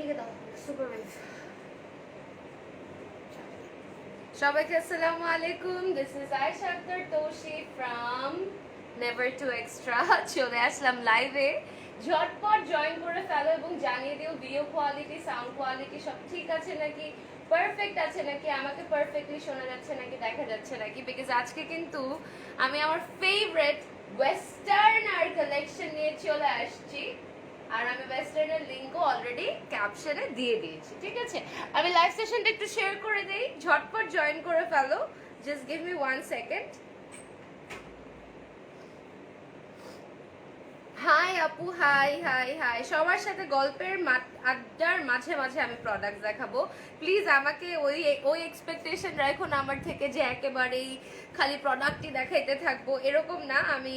লিখে দাও super wave. সবাইকে আসসালামু আলাইকুম, this is Ayesha Akter Toshi from never two extra. চলে আসলাম লাইভে, ঝটপট জয়েন করে ফেলো এবং জানিয়ে দিও ভিডিও কোয়ালিটি, সাউন্ড কোয়ালিটি সব ঠিক আছে নাকি, পারফেক্ট আছে নাকি, আমাকে পারফেক্টলি শোনা যাচ্ছে নাকি, দেখা যাচ্ছে নাকি। বিকজ আজকে কিন্তু আমি আমার ফেভারিট ওয়েস্টার্নার কালেকশন নিয়ে চলে আসছি, আর আমি ওয়েস্টার্নের লিংকও অলরেডি ক্যাপশনে দিয়ে দিয়েছি। ঠিক আছে, আমি লাইভ সেশনটা একটু শেয়ার করে দেই, ঝটপট জয়েন করে ফেলো, just give me 1 second. Hi আপু, হাই হাই হাই। সবার সাথে গল্পের আড্ডার মাঝে মাঝে আমি প্রোডাক্ট দেখাবো। প্লিজ আমাকে ওই ওই এক্সপেকটেশন রাখো না আমার থেকে যে একেবারেই খালি প্রোডাক্টই দেখাইতে থাকবো, এরকম না। আমি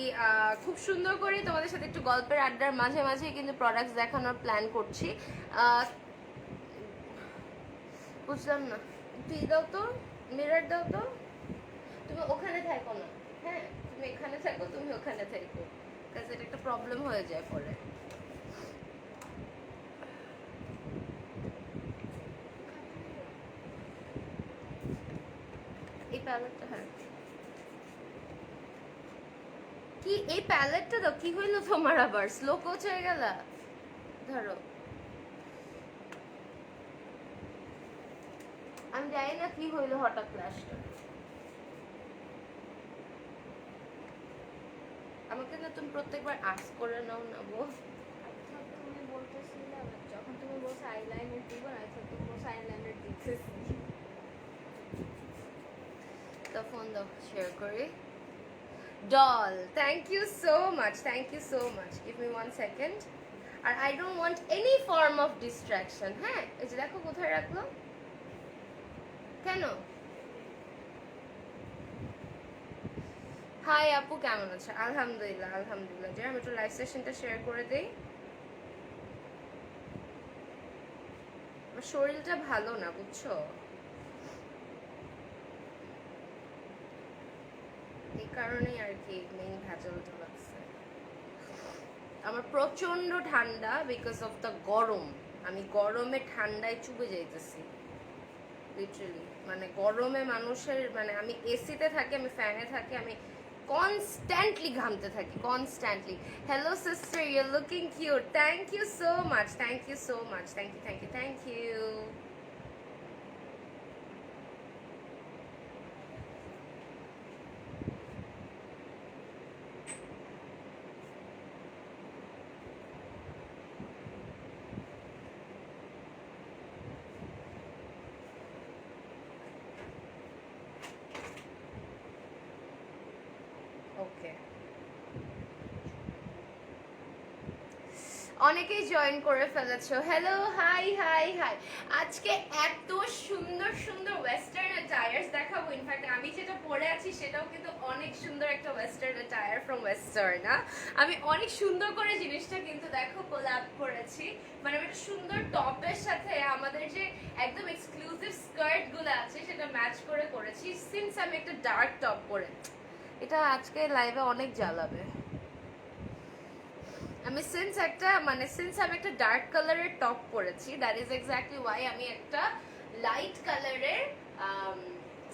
খুব সুন্দর করে তোমাদের সাথে একটু গল্পের আড্ডার মাঝে মাঝে কিন্তু প্রোডাক্টস দেখানোর প্ল্যান করছি। বুঝলাম না, তুই দাও তো, মিরর দাও তো। তুমি ওখানে থাকো না, হ্যাঁ তুমি এখানে থাকো, তুমি ওখানে থাকো, কাজ এটা একটা প্রবলেম হয়ে যায় পরে। এই প্যালেটটা, হ্যাঁ কি এই প্যালেটটা দাও। কি হইলো তোমার আবার, স্লো কোচ হয়ে গেল? ধরো, আমি জানি না কি হইলো হঠাৎ ফ্ল্যাশটা। আমাকে না তুমি প্রত্যেকবার আস করে নাও না বো। তুমি বলতেছিলে যখন তুমি বলছো আইলাইনার দিব না, তুমি বলছো আইলাইনার দিতেছি। তো ফোন দাও, শেয়ার করি। Doll, thank you so much, thank you so much, give me 1 second. আর I don't want any form of distraction. হ্যাঁ, এই যে দেখো কোথায় রাখলো, কেন? হাই আপু, কেমন আছে? আলহামদুলিল্লাহ আলহামদুলিল্লাহ। যে আমি একটু লাইভ সেশনটা শেয়ার করে দেই। আমার শরীরটা ভালো না বুঝছো, এই কারণেই আর কি মেইন ভেজালটা লাগছে। আমার প্রচন্ড ঠান্ডা বিকজ অফ দ্য গরম। আমি গরমে ঠান্ডায় চুবে যাইতেছি লিটারালি। মানে গরমে মানুষের, মানে আমি এসিতে থাকি, আমি ফ্যানে থাকি, আমি কনস্ট্যান্টলি ঘামতে থাকি, constantly. Hello sister, you are looking cute, thank you so much, thank you so much, thank you thank you thank you. Okay, অনেকেই জয়েন করে ফেলেছো। Hello, hi hi hi. আজকে এত সুন্দর সুন্দর ওয়েস্টার্ন অ্যাটায়ার্স দেখাবো। ইনফ্যাক্ট আমি যেটা পরে আছি সেটাও কিন্তু অনেক সুন্দর একটা ওয়েস্টার্ন অ্যাটায়ার ফ্রম ওয়েস্টার্ন। আমি অনেক সুন্দর করে জিনিসটা কিন্তু দেখো কোলাব করেছি। মানে একটা সুন্দর টপের সাথে আমাদের যে একদম এক্সক্লুসিভ স্কার্ট গুলো আছে সেটা ম্যাচ করে করেছি। সিন্স আমি একটা ডার্ক টপ পরে, এটা আজকে লাইভে অনেক জ্বালাবে। আমি সিন্স আমি একটা ডার্ক কালারের টপ পরেছি, দ্যাট ইজ এক্স্যাক্টলি ওয়াই আমি একটা লাইট কালারের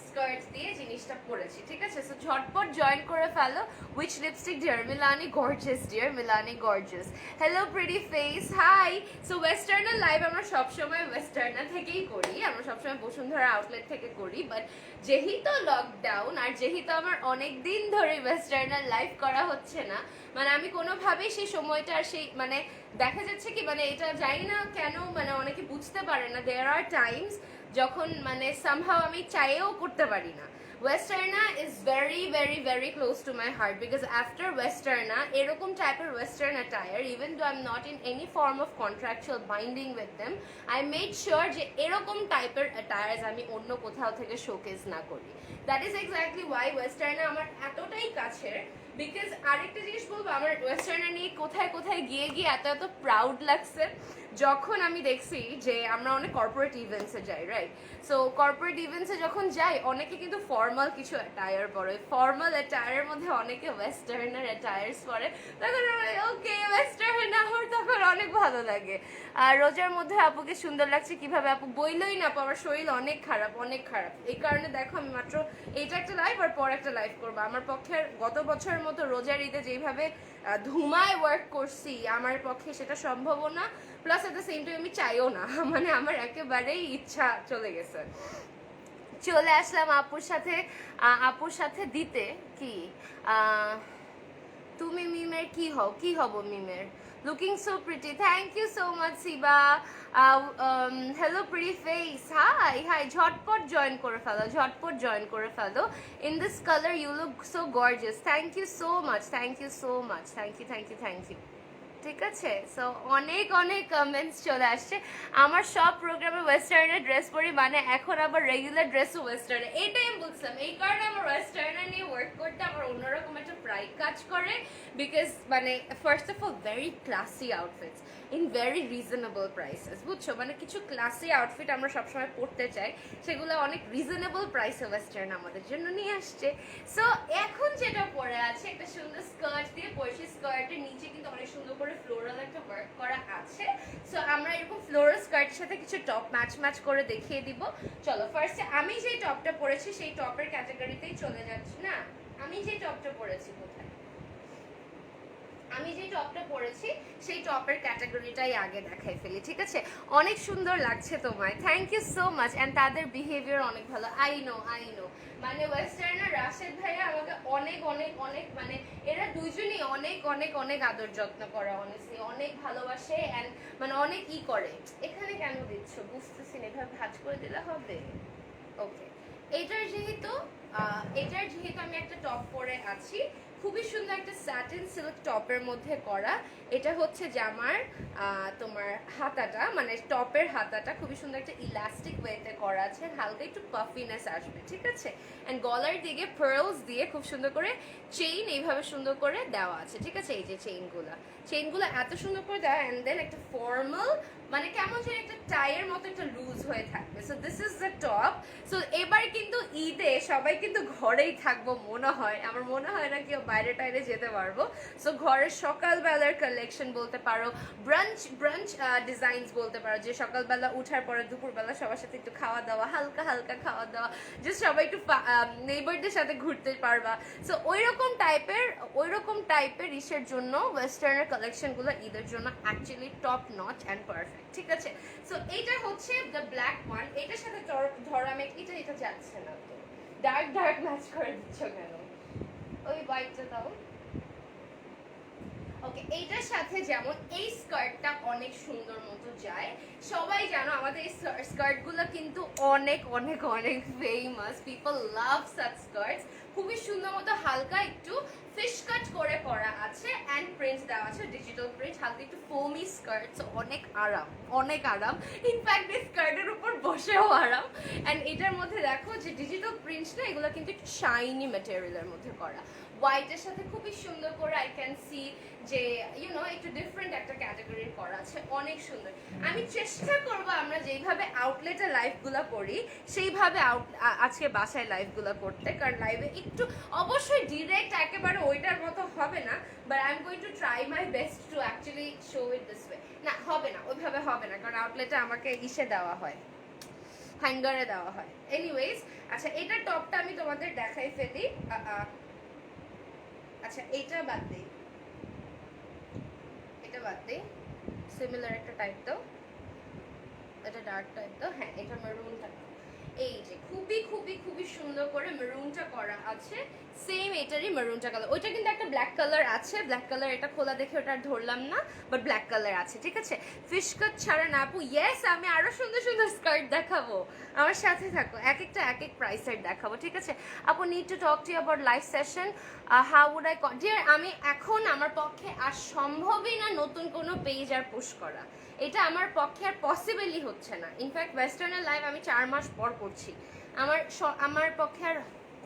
স্কার্ট দিয়ে জিনিসটা পরেছি। ঠিক আছে, সো ঝটপট জয়েন করে ফেলো। Which lipstick dear? Milani gorgeous dear, Milani gorgeous. Hello pretty face, hi. So ওয়েস্টার্নার লাইভ আমরা সবসময় ওয়েস্টার্নার থেকেই করি, আমরা সবসময় বসুন্ধরা আউটলেট থেকে করি। বাট যেহেতু লকডাউন আর যেহেতু আমার অনেক দিন ধরে ওয়েস্টার্নার লাইভ করা হচ্ছে না, মানে আমি কোনোভাবেই সেই সময়টা আর সেই মানে দেখা যাচ্ছে কি, মানে এটা জানি না কেন, মানে অনেকে বুঝতে পারে না, দেয়ার আর টাইমস যখন মানে সামহাও আমি চাইও করতে পারি না। Westerna is very very very close to my heart because after Westerna এরকম টাইপের western attire, even though I am not in any form of contractual binding with them, I made sure যে এরকম টাইপের অ্যাটায়ার্স আমি অন্য কোথাও থেকে শোকেস না করি। দ্যাট ইজ এক্স্যাক্টলি ওয়াই ওয়েস্টার্না আমার এতটাই কাছের। বিকজ আরেকটা জিনিস বলবো, আমার ওয়েস্টার্নার নিয়ে কোথায় কোথায় গিয়ে গিয়ে এত এত প্রাউড লাগছে। যখন আমি দেখছি যে আমরা অনেক কর্পোরেট ইভেন্টসে যাই, রাইট? সো কর্পোরেট ইভেন্টসে যখন যাই অনেকে কিন্তু ফর্মাল কিছু অ্যাটায়ার পরে, ফর্মাল অ্যাটায়ারের মধ্যে অনেকে ওয়েস্টার্নার অ্যাটায়ার্স পরে, তখন ওকে ওয়েস্টার্ন আমার তখন অনেক ভালো লাগে। আর রোজার মধ্যে আপুকে সুন্দর লাগছে কিভাবে? আপু বইলই না, আপু আমার শরীর অনেক খারাপ, অনেক খারাপ। এই কারণে দেখো আমি মাত্র এইটা একটা লাইভ আর পর একটা লাইভ করবো। আমার পক্ষে গত বছরের মতো রোজার ঈদে যেইভাবে ধুমায় ওয়ার্ক করছি আমার পক্ষে সেটা সম্ভবও না, plus at the same time আমি চাইও না, মানে আমার একেবারেই ইচ্ছা চলে গেছে। চলে আসলাম আপুর সাথে দিতে কি তুমি মিমের কি হব মিমের? Looking so pretty, thank you so much Siba. Hello pretty face, hi ঝটপট জয়েন করে ফেলো। In this colour you look so gorgeous, thank you so much, thank you. ঠিক আছে, সো অনেক কমেন্টস চলে আসছে। আমার সব প্রোগ্রামে ওয়েস্টার্নের ড্রেস পরি, মানে এখন আবার রেগুলার ড্রেসও ওয়েস্টার্নে। এইটাই আমি বলছিলাম, এই কারণে আমার ওয়েস্টার্নার নিয়ে ওয়ার্ক করতে আমার অন্যরকম একটা প্রাইড কাজ করে, বিকজ মানে first of all very classy outfits in very reasonable prices, বুঝছো? মানে কিছু ক্লাসি আউটফিট আমরা সবসময় পরতে চাই, সেগুলো অনেক রিজনেবল প্রাইসে ওয়েস্টার্ন আমাদের জন্য নিয়ে আসছে। সো এখন যেটা পরে আছে একটা সুন্দর স্কার্ট দিয়ে পরেছি, স্কার্টের নিচে কিন্তু অনেক সুন্দর করে ফ্লোরাল একটা ওয়ার্ক করা আছে। সো আমরা এরকম ফ্লোরাল স্কার্টের সাথে কিছু টপ ম্যাচ করে দেখিয়ে দিব। চলো ফার্স্টে আমি যেই টপটা পরেছি সেই টপের ক্যাটাগরিতেই চলে যাচ্ছি। না, আমি যে টপটা পরেছি কোথায়? আমি যে টপটা পরেছি সেই টপের ক্যাটাগরিটাই আগে দেখাই ফেলি, ঠিক আছে? অনেক সুন্দর লাগছে তোমায়, thank you so much. And তাদের বিহেভিয়ার অনেক ভালো, আই নো। মানে ওয়েস্টার্নার রাশেদ ভাইয়া আমাকে অনেক মানে এরা দুইজনই অনেক আদর যত্ন করে, অনেস্টলি অনেক ভালোবাসে, অ্যান্ড মানে অনেক করে। এখানে কেন দিচ্ছ বুঝতেছি না, এভাবে ভাঁজ করে দিলে হবে? ওকে, এটার যেহেতু আমি একটা টপ পরে আছি, খুবই সুন্দর একটা স্যাটিন সিল্ক টপের মধ্যে করা। এটা হচ্ছে জামার তোমার হাতাটা, মানে টপের হাতাটা খুবই সুন্দর একটা ইলাস্টিক ওয়েতে করা আছে, হালকা একটু পাফিনেস আসবে, ঠিক আছে? অ্যান্ড গলার দিকে পার্লস দিয়ে খুব সুন্দর করে চেইন এইভাবে সুন্দর করে দেওয়া আছে, ঠিক আছে? এই যে চেইনগুলো এত সুন্দর করে দেওয়া, অ্যান্ড দেন একটা ফর্মাল মানে কেমন যেন একটা টাইয়ের মতো একটা লুজ হয়ে থাকবে। So this is the top. So এবার কিন্তু ঈদে সবাই কিন্তু ঘরেই থাকবো মনে হয়, আমার মনে হয় না কেউ বাইরে টাইরে যেতে পারবো। সো ঘরের সকালবেলার কালেকশন বলতে পারো, ব্রাঞ্চ ডিজাইনস বলতে পারো, যে সকালবেলা উঠার পরে দুপুরবেলা সবার সাথে একটু খাওয়া দাওয়া, হালকা খাওয়া দাওয়া, জাস্ট সবাই একটু নেইবারদের সাথে ঘুরতে পারবা। সো ওইরকম টাইপের ইসের জন্য ওয়েস্টার্নের কালেকশনগুলো ঈদের জন্য actually top notch and perfect, ঠিক আছে? সো এইটা হচ্ছে দ্য ব্ল্যাক ওয়ান। এটার সাথে ধরো আমি এটা যাচ্ছে না, তো ডার্ক ম্যাচ করে দিচ্ছ কেন? ওই হোয়াইটটা দাও। ওকে, এইটার সাথে যেমন এই স্কার্টটা অনেক সুন্দর মতো যায়, সবাই জানো আমাদের এই স্কার্টগুলো কিন্তু অনেক famous, people love such skirts. খুবই সুন্দর মতো হালকা একটু ফিশ কাট করে করা আছে, অ্যান্ড প্রিন্ট দেওয়া আছে, ডিজিটাল প্রিন্ট, হালকা একটু ফোমি স্কার্টস, অনেক আরাম। ইনফ্যাক্ট এই স্কার্টের উপর বসেও আরাম। অ্যান্ড এটার মধ্যে দেখো যে ডিজিটাল প্রিন্টস না, এগুলো কিন্তু একটু শাইনি ম্যাটেরিয়ালের মধ্যে করা, হোয়াইটের সাথে খুবই সুন্দর করে আই ক্যান সি যে একটু ডিফারেন্ট একটা ক্যাটাগরির করা আছে, অনেক সুন্দর। আমি চেষ্টা করব আমরা যেইভাবে আউটলেটে লাইভগুলো করি সেইভাবে আজকে বাসায় লাইভগুলো করতে, কারণ লাইভে একটু অবশ্যই ডিরেক্ট একেবারে ওইটার মতো হবে না, but I am going to try my best to actually show it this way. না, হবে না, ওইভাবে হবে না, কারণ আউটলেটে আমাকে দেওয়া হয়, হ্যাঙ্গারে দেওয়া হয়। এনিওয়েজ, আচ্ছা এটার টপটা আমি তোমাদের দেখাই ফেলি। আচ্ছা এটা বাদ দেই, সিমিলার একটা টাইপ তো, এটা ডার্ক টাইপ তো, হ্যাঁ এটা মেরুনটা। এই যে খুবই সুন্দর করে মেরুনটা করা আছে, সেম এটারই মেরুনটা কালার। ওইটা কিন্তু একটা ব্ল্যাক কালার আছে, ব্ল্যাক কালার এটা খোলা দেখে ওটা ধরলাম না, বাট ব্ল্যাক কালার আছে, ঠিক আছে? ফিশ কাট ছাড়া না আপু, ইয়েস আমি আরো সুন্দর স্কার্ট দেখাবো, আমার সাথে থাকো, এক এক প্রাইসের দেখাবো, ঠিক আছে? আপু need to talk to you about live session, how would I dear? আমি এখন আমার পক্ষে আর সম্ভবই না নতুন কোনো পেজ আর পুশ করা, এটা আমার পক্ষে আর পসিবলই হচ্ছে না। ইনফ্যাক্ট ওয়েস্টার্নের লাইভ আমি 4 মাস পর করছি, আমার পক্ষে আর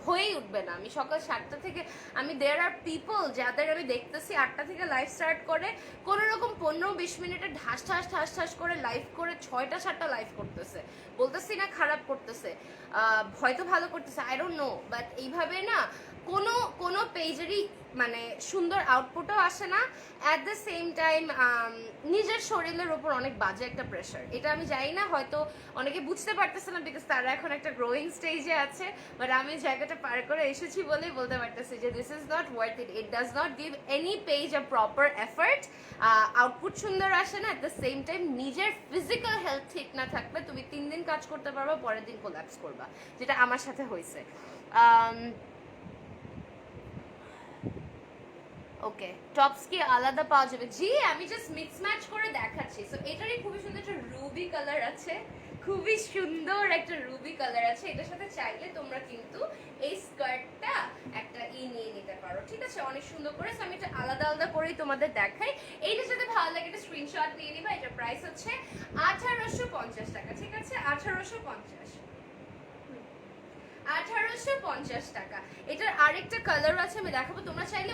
হয়েই উঠবে না। আমি সকাল 7টা থেকে আমি দেয়ার আর পিপল যাদের আমি দেখতেছি 8টা থেকে লাইভ স্টার্ট করে কোনো রকম 15-20 মিনিটে ঠাস ঠাস করে লাইভ করে 6টা 7টা লাইভ করতেছে। বলতেছি না খারাপ করতেছে, হয়তো ভালো করতেছে, আই ডোন্ট নো, বাট এইভাবে না কোনো পেজেরই মানে সুন্দর আউটপুটও আসে না। অ্যাট দ্য সেম টাইম নিজের শরীরের ওপর অনেক বাজে একটা প্রেশার। এটা আমি জানি না, হয়তো অনেকে বুঝতে পারতেছে না বিকজ তারা এখন একটা গ্রোয়িং স্টেজে আছে, বাট আমি জায়গাটা পার করে এসেছি বলেই বলতে পারতেছি যে this is not worth it. It does not give any page a proper effort. Output সুন্দর আসে না, অ্যাট দ্য সেম টাইম নিজের ফিজিক্যাল হেলথ ঠিক না থাকলে তুমি 3 দিন কাজ করতে পারবা, পরের দিন কোল্যাপস করবা, যেটা আমার সাথে হয়েছে। ওকে, টপস কি আলাদা পাওয়া যাবে? জি, আমি জাস্ট মিক্স ম্যাচ করে দেখাচ্ছি। সো এটারই খুবই সুন্দর একটা রুবি কালার আছে, খুবই সুন্দর একটা রুবি কালার আছে। এটার সাথে চাইলে তোমরা কিন্তু এই স্কার্টটা একটা নিয়ে নিতে পারো, ঠিক আছে, অনেক সুন্দর করে। সো আমি এটা আলাদা আলাদা করেই তোমাদের দেখাই। এইটার সাথে ভালো লাগে একটা স্ক্রিনশট নিয়ে নিবা। এটার প্রাইস হচ্ছে 1850 টাকা, ঠিক আছে, 1850 টাকা। এটার আরেকটা কালার আছে, আমি দেখাবো। তোমরা চাইলে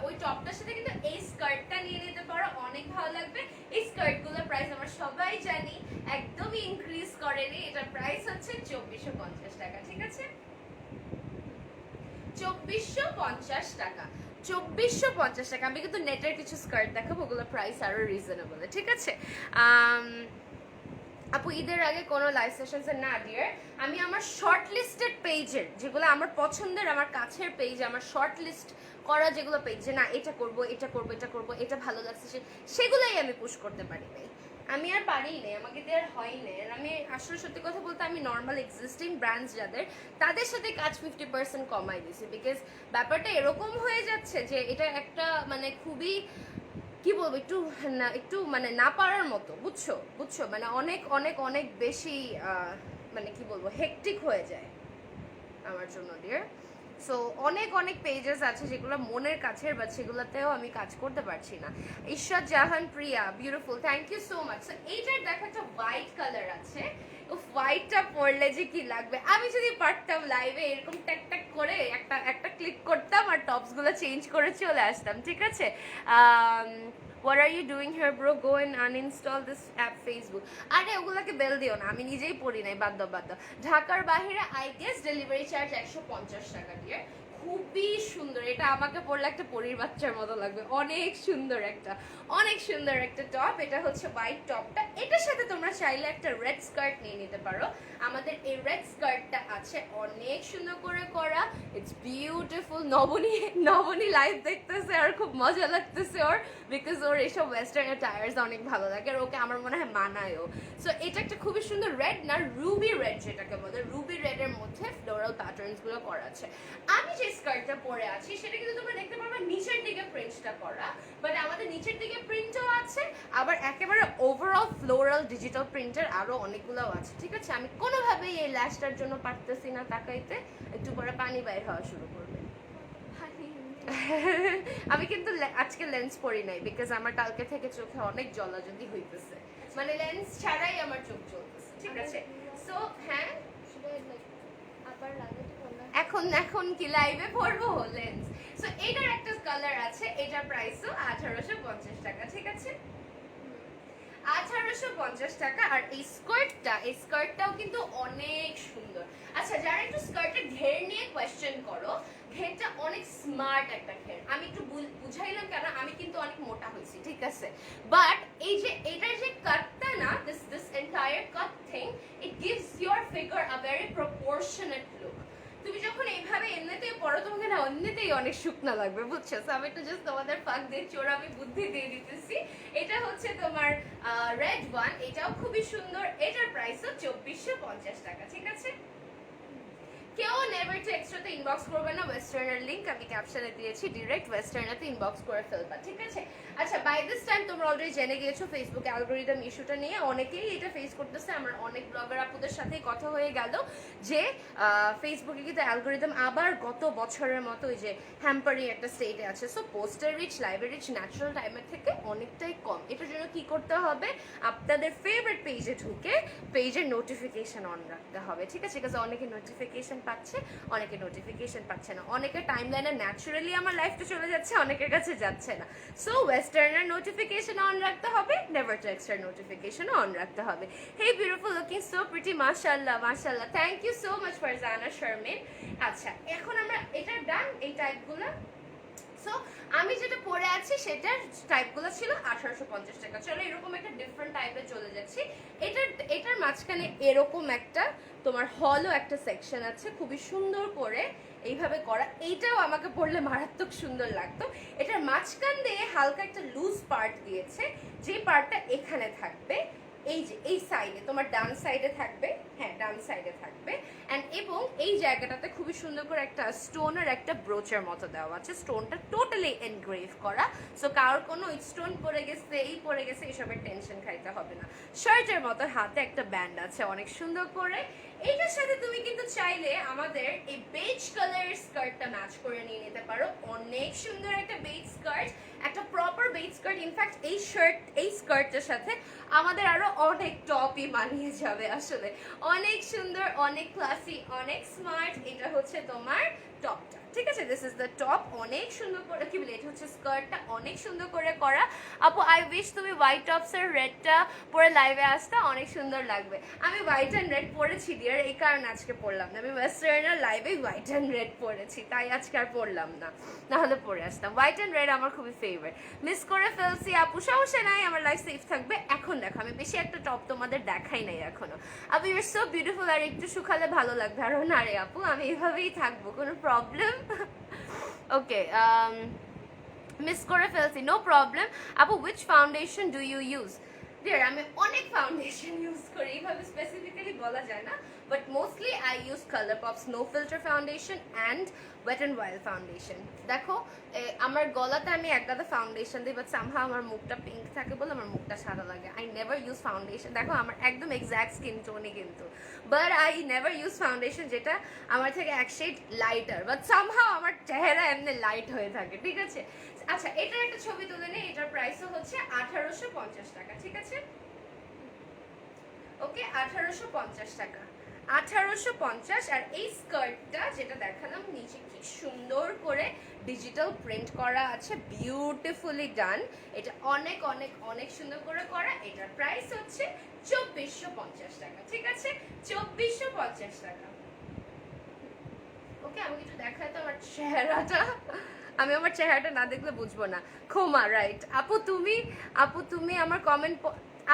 ওই টপটার সাথে কিন্তু এই স্কার্টটা নিয়ে নিতে পারো, অনেক ভালো লাগবে। এই স্কার্টগুলোর প্রাইস আমরা সবাই জানি একদমই ইনক্রিজ করেনি। এটার প্রাইস হচ্ছে 2450 টাকা, ঠিক আছে, 2450 টাকা, 2450 টাকা। আমি কিন্তু নেটের কিছু স্কার্ট দেখাবো, ওগুলোর প্রাইস আরো রিজনেবল, ঠিক আছে। আপু ঈদের আগে কোনো লাইভ সেশনসে না ডিয়ার, আমি আমার শর্ট লিস্টেড পেজের যেগুলো আমার পছন্দের, আমার কাছের পেজ, আমার শর্ট লিস্ট করা যেগুলো পেজ, যে না এটা করব এটা করব এটা করব, এটা ভালো লাগছে, সেগুলোই আমি পুশ করতে পারি নাই। আমি আর পারিই নাই, আমাকে দেওয়ার হয় না। আর আমি আসলে সত্যি কথা বলতে আমি নর্মাল এক্সিস্টিং ব্র্যান্ডস যাদের, তাদের সাথে কাজ 50% কমাই দিয়েছি, বিকজ ব্যাপারটা এরকম হয়ে যাচ্ছে যে এটা একটা মানে খুবই কি বলবো, একটু মানে না পারার মতো, বুঝছো মানে অনেক অনেক অনেক বেশি মানে কি বলবো হেকটিক হয়ে যায় আমার জন্য ডিয়ার। সো অনেক অনেক পেজেস আছে যেগুলো মনের কাছের, বাট সেগুলোতেও আমি কাজ করতে পারছি না। Ishwar Jahan Priya, beautiful, thank you so much. So এইটার দেখো একটা হোয়াইট কালার আছে, হোয়াইটটা পরলে যে কি লাগবে। আমি যদি পারতাম লাইভে এরকম ট্যাক ট্যাক করে একটা ক্লিক করতাম আর টপসগুলো চেঞ্জ করে চলে আসতাম, ঠিক আছে। What are you doing here bro? Go and uninstall this app Facebook. আরে ওগুলাকে বেল দিও না, আমি নিজেই পড়ি নাই, বাদ দাও। ঢাকার বাইরে আই গেস ডেলিভারি চার্জ 150 টাকা দিয়ে। খুবই সুন্দর, এটা আমাকে পরলে একটা পরীর বাচ্চার মতো লাগবে। অনেক সুন্দর একটা টপ। এটা হচ্ছে হোয়াইট টপটা, এটার সাথে তোমরা চাইলে একটা রেড স্কার্ট নিয়ে নিতে পারো। আমাদের এই রেড স্কার্টটা আছে অনেক সুন্দর করে করা, ইটস বিউটিফুল। নবনী লাইভ দেখতেছে আর খুব মজা লাগতেছে ওর, বিকজ ওর এইসব ওয়েস্টার্ন অ্যাটায়ার্স অনেক ভালো লাগে আর ওকে আমার মনে হয় মানায়ও। সো এটা একটা খুবই সুন্দর রেড, না রুবি রেড যেটাকে বলে, রুবি রেডের মধ্যে ফ্লোরাল প্যাটার্নসগুলো করা আছে। আমি যে স্কার্টটা পরে আছি সেটা কিন্তু তোমরা দেখতে পারবে নিচের দিকে প্রিন্টটা করা, বাট আমাদের নিচের দিকে প্রিন্টও আছে, আবার একেবারে ওভারঅল ফ্লোরাল ডিজিটাল প্রিন্টের আরো অনেকগুলো আছে, ঠিক আছে। আমি কোনোভাবেই এই ল্যাশটার জন্য পারতেছি না তাকাইতে, একটু পরে পানি বাইর হওয়া শুরু করবে। আমি কিন্তু আজকে লেন্স পরি নাই, বিকজ আমার কালকে থেকে চোখে অনেক জ্বলাজ্বলি হইতেছে, মানে লেন্স ছাড়াই আমার চোখ জ্বলতেছে, ঠিক আছে। সো হ্যাঁ, এখন কি লাইভে পরবো লেন্স। সো এটার একটা কালার আছে, এটার প্রাইসও 1850 টাকা, ঠিক আছে, 1850 টাকা। আর এই স্কার্টটাও কিন্তু অনেক সুন্দর। আচ্ছা, যারা একটু স্কার্টের ঘের নিয়ে কোয়েশ্চেন করো, ঘেরটা অনেক স্মার্ট একটা ঘের। আমি একটু বুঝাইলাম কেন, আমি কিন্তু অনেক মোটা হয়েছি, ঠিক আছে, বাট এই যে এটার যে কাটটা না, this entire cut thing, it gives your figure a very proportionate look. তুমি যখন এইভাবে এমনিতেই পরো, তোমাকে না এমনিতেই অনেক শুকনা লাগবে, বুঝছো। আমি একটু জাস্ট তোমাদের ফাঁক দিয়ে আমি বুদ্ধি দিয়ে দিতেছি। এটা হচ্ছে তোমার রেড ওয়ান, এটাও খুবই সুন্দর। এটার প্রাইসও 2450 টাকা, ঠিক আছে। কেউ নেভার টু এক্সট্রাতে ইনবক্স করবে না, ওয়েস্টার্নের লিংক আমি ক্যাপশনে দিয়েছি, ডিরেক্ট ওয়েস্টার্নেতে ইনবক্স করে ফেলবা, ঠিক আছে। আচ্ছা, বাই দিস টাইম তোমরা অলরেডি জেনে গিয়েছো ফেসবুক অ্যালগোরিদম ইস্যুটা নিয়ে অনেকেই এটা ফেস করতেছে। আমার অনেক ব্লগার আপুদের সাথেই কথা হয়ে গেল যে ফেসবুকে কিন্তু অ্যালগোরিদম আবার গত বছরের মতো ওই যে হ্যাম্পারিং একটা স্টেটে আছে। সো পোস্টার রিচ, লাইভের রিচ ন্যাচারাল টাইমের থেকে অনেকটাই কম। এটার জন্য কি করতে হবে, আপনাদের ফেভারিট পেজে ঢুকে পেজের নোটিফিকেশন অন রাখতে হবে, ঠিক আছে, বিকজ অনেকে নোটিফিকেশন পাচ্ছে, অনেকে নোটিফিকেশন পাচ্ছে না, অনেকের টাইমলাইনে ন্যাচারালি আমার লাইফটা চলে যাচ্ছে, অনেকের কাছে যাচ্ছে না। সো ওয়েস্টার্নের নোটিফিকেশন অন রাখতে হবে, never two extra notification on রাখতে হবে। Hey beautiful looking so pretty, মাশাআল্লাহ মাশাআল্লাহ, thank you so much Farzana Sharmin. আচ্ছা এখন আমরা এটা ডান এই টাইপগুলো। সো আমি যেটা পরে আছি সেটার টাইপগুলো ছিল 1850 টাকা। চলো এরকম একটা ডিফারেন্ট টাইপে চলে যাচ্ছি। এটার মাঝখানে এরকম একটা তোমার হলও একটা সেকশন আছে, খুবই সুন্দর করে এইভাবে করা। এইটাও আমাকে পরলে মারাত্মক সুন্দর লাগতো। এটার মাঝখান দিয়ে হালকা একটা লুজ পার্ট দিয়েছে, যে পার্টটা এখানে থাকবে, এই যে এই সাইডে তোমার ডান সাইডে থাকবে, হ্যাঁ ডান সাইডে থাকবে। অ্যান্ড এবং এই জায়গাটাতে খুবই সুন্দর করে একটা স্টোনের একটা ব্রোচের মতো দেওয়া আছে, স্টোনটা টোটালি এনগ্রেভ করা। সো কারোর কোনো স্টোন পড়ে গেছে, এই পড়ে গেছে, এইসবের টেনশন খাইতে হবে না। শার্টের মতো হাতে একটা ব্যান্ড আছে অনেক সুন্দর করে। এইটার সাথে তুমি কিন্তু চাইলে আমাদের এই বেজ কালারের স্কার্টটা ম্যাচ করে নিয়ে নিতে পারো। অনেক সুন্দর একটা বেজ স্কার্ট, একটা প্রপার বেজ স্কার্ট। ইনফ্যাক্ট এই স্কার্টটার সাথে আমাদের আরো অনেক টপই মানিয়ে যাবে। আসলে অনেক সুন্দর, অনেক ক্লাসি, অনেক স্মার্ট। এটা হচ্ছে তোমার টপটা, ঠিক আছে? This is the top. অনেক সুন্দর করে কি বলে, এটা হচ্ছে স্কার্টটা অনেক সুন্দর করে করা। আপু আই উইশ তুমি হোয়াইট টপসের রেডটা পরে লাইভে আসতে, অনেক সুন্দর লাগবে। আমি হোয়াইট অ্যান্ড রেড পরেছি ডিয়ার, এই কারণে আজকে পরলাম না। আমি ওয়েস্টার্নের লাইভে হোয়াইট অ্যান্ড রেড পরেছি, তাই আজকে আর পরলাম না, নাহলে পরে আসতাম। হোয়াইট অ্যান্ড রেড আমার খুবই ফেভারিট। মিস করে ফেলছি আপু, সমস্যা নাই, আমার লাইফ সেফ থাকবে। এখন দেখো আমি বেশি একটা টপ তোমাদের দেখাই নাই এখনো। আপু ইউ আর সো বিউটিফুল, আর একটু শুকালে ভালো লাগবে। আরো না রে আপু, আমি এভাবেই থাকবো, কোনো প্রবলেম? ওকে মিস করে ফেলছি, নো প্রবলেম। আপু which foundation do you use? Dear আমি অনেক ফাউন্ডেশন ইউজ করি, এইভাবে স্পেসিফিক্যালি বলা যায় না, but mostly I use ColourPop snow filter foundation and wet and wild foundation. দেখো আমার গলাতে আমি এক গাদা ফাউন্ডেশন দিই, বাট সামহাও আমার মুখটা পিঙ্ক থাকে বলে আমার মুখটা সাদা লাগে। I never use foundation. দেখো আমার একদম এক্স্যাক্ট স্কিন টোনই কিন্তু, but I never use foundation যেটা আমার থেকে এক শেড লাইটার, বাট সামহাও আমার চেহারা এমনি লাইট হয়ে থাকে, ঠিক আছে? আচ্ছা এটার একটা ছবি তুলে নিই। এটার প্রাইসও হচ্ছে 1850 টাকা, ঠিক আছে? ওকে 1850 টাকা, 1850। আর এই স্কার্টটা যেটা দেখালাম নিচে কি সুন্দর করে ডিজিটাল প্রিন্ট করা আছে, বিউটিফুলি ডান। এটা অনেক অনেক অনেক সুন্দর করে করা। এটার প্রাইস হচ্ছে 2450 টাকা, ঠিক আছে? 2450 টাকা। ওকে আমি কিছু দেখাই তো আমার চেহারাটা, আমি আমার চেহারাটা না দেখলে বুঝবো না। খোমা রাইট। আপু তুমি আমার কমেন্ট,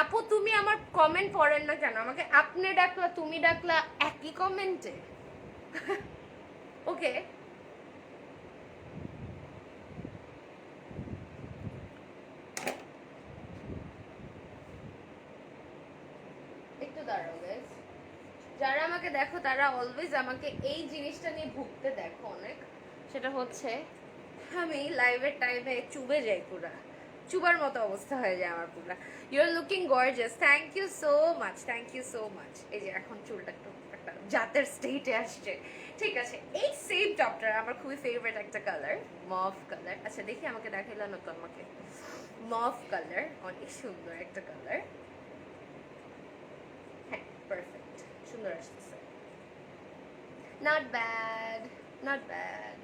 আপু তুমি আমার কমেন্ট পড়েন না কেন? আমাকে আপনি ডাকলা তুমি ডাকলা একই কমেন্টে। ওকে একটু দাঁড়াও গাইস, যারা আমাকে দেখো তারা অলওয়েজ আমাকে এই জিনিসটা নিয়ে ভুগতে দেখো অনেক। সেটা হচ্ছে আমি লাইভের টাইমে চুবে যাই, পুরা চুবার মতো অবস্থা হয়ে যায় আমার পুরা। You are looking gorgeous, thank you so much, thank you so much. এই যে এখন চুলটা একটু একটা জাতের স্টেটে আসছে, ঠিক আছে? এই সেম টপটার আমার খুবই ফেভারিট একটা কালার, মভ কালার। আচ্ছা দেখি আমাকে দেখাইল না তো আমাকে। মভ কালার অনেক সুন্দর একটা কালার, হ্যাঁ পারফেক্ট, সুন্দর আসতেছে, নট ব্যাড, নট ব্যাড।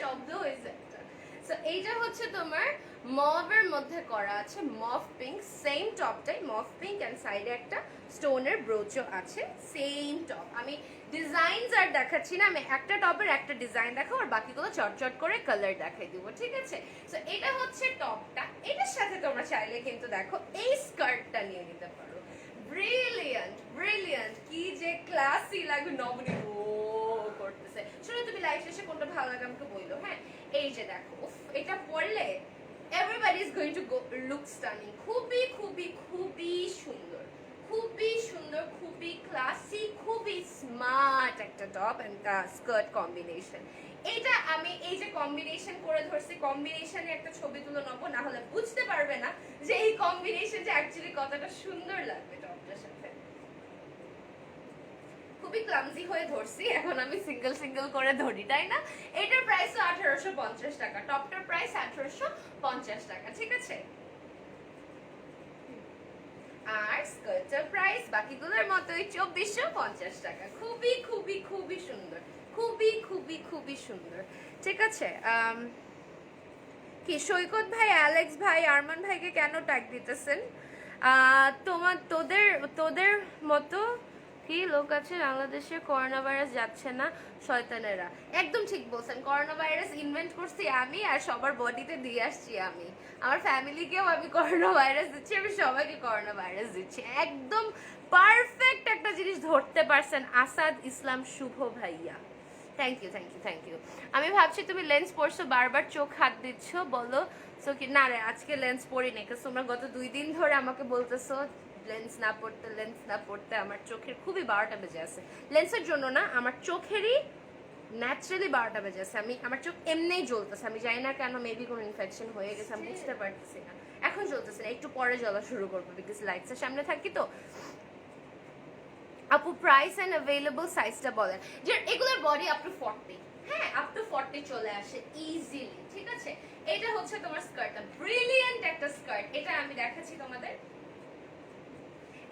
শব্দ হয়েছে একটা। সো এইটা হচ্ছে তোমার মভের মধ্যে করা আছে, মভ পিঙ্ক, সেম টপটাই মভ পিঙ্ক এন্ড সাইডে একটা স্টোনের ব্রোচও আছে, সেম টপ। আমি ডিজাইনস আর দেখাচ্ছি না, আমি একটা টপের একটা ডিজাইন দেখাবো আর বাকিগুলো চটচট করে কালার দেখাই দিব, ঠিক আছে? সো এটা হচ্ছে টপটা। এটার সাথে তোমরা চাইলে কিন্তু দেখো এই স্কার্টটা নিয়ে নিতে পারো। ব্রিলিয়ান্ট ব্রিলিয়ান্ট, কি যে ক্লাসি লাগে, নবনী ও করতেছে। শুনো তুমি লাইভ শেষে কোনটা ভালো লাগে আমাকে বললো, হ্যাঁ? এই যে দেখো, এটা পরলে everybody is going to go look stunning, খুবই খুবই খুবই সুন্দর, খুবই সুন্দর, খুবই ক্লাসি, খুবই স্মার্ট একটা টপ এন্ড স্কার্ট কম্বিনেশন। এটা আমি এই যে কম্বিনেশন করে ধরছি, কম্বিনেশনে একটা ছবি তুলে নেবো, না হলে বুঝতে পারবে না যে এই কম্বিনেশন যে অ্যাকচুয়ালি কতটা সুন্দর লাগবে টপটার সাথে। খুবই ক্লামজি হয়ে ধরছি, এখন আমি সিঙ্গেল সিঙ্গেল করে ধরি, তাই না? এটার প্রাইস 1850 টাকা, টপটার প্রাইস 1850 টাকা, ঠিক আছে? একটা প্রাইস বাকিগুলোর মতোই 2450 টাকা। খুবই খুবই খুবই সুন্দর, খুবই খুবই খুবই সুন্দর। ঠিক আছে, কি সৈকত ভাই, অ্যালেক্স ভাই, আরমান ভাইকে কেন ট্যাগ দিতেছেন? তোদের তোদের মতো কি লোক আছে বাংলাদেশে করোনা ভাইরাস যাচ্ছে না, শয়তানেরা। একদম ঠিক বলছেন, করোনা ভাইরাস ইনভেন্ট করছি আমি, আর সবার বডিতে দিয়ে আসছি আমি। আমার ফ্যামিলিকেও আমি করোনা ভাইরাস দিচ্ছি, আমি সবাইকে করোনা ভাইরাস দিচ্ছি। একদম পারফেক্ট একটা জিনিস ধরতে পারছেন আসাদ ইসলাম শুভ ভাইয়া। Thank you thank you thank you. আমি ভাবছি তুমি লেন্স পরছো, বারবার চোখ হাত দিচ্ছ, বলো সো কি না রে আজকে লেন্স পরি না, কারণ তোমরা গত 2 দিন ধরে আমাকে বলতেছো লেন্স না পড়তে। আমার চোখের খুবই 12টা বেজে আছে। লেন্সের জন্য না, আমার চোখেরই ন্যাচারালি 12টা বেজে আছে। আমার চোখ এমনিই জ্বলতেছে, আমি জানি না কেন, মেবি কোনো ইনফেকশন হয়ে গেছে, আমি বুঝতে পারতেছি না। এখন জ্বলতেছে না, একটু পরে জ্বলা শুরু করবো, বিকজ লাইটসের সামনে থাকি তো। আপু প্রাইস এন্ড অ্যাভেলেবল সাইজটা বলেন। যে এগুলোর বডি আপ টু 40, হ্যাঁ আপ টু 40 চলে আসে ইজিলি। ঠিক আছে, এটা হচ্ছে তোমার স্কার্টটা, ব্রিলিয়ান্ট একটা স্কার্ট। এটা আমি দেখাচ্ছি তোমাদের,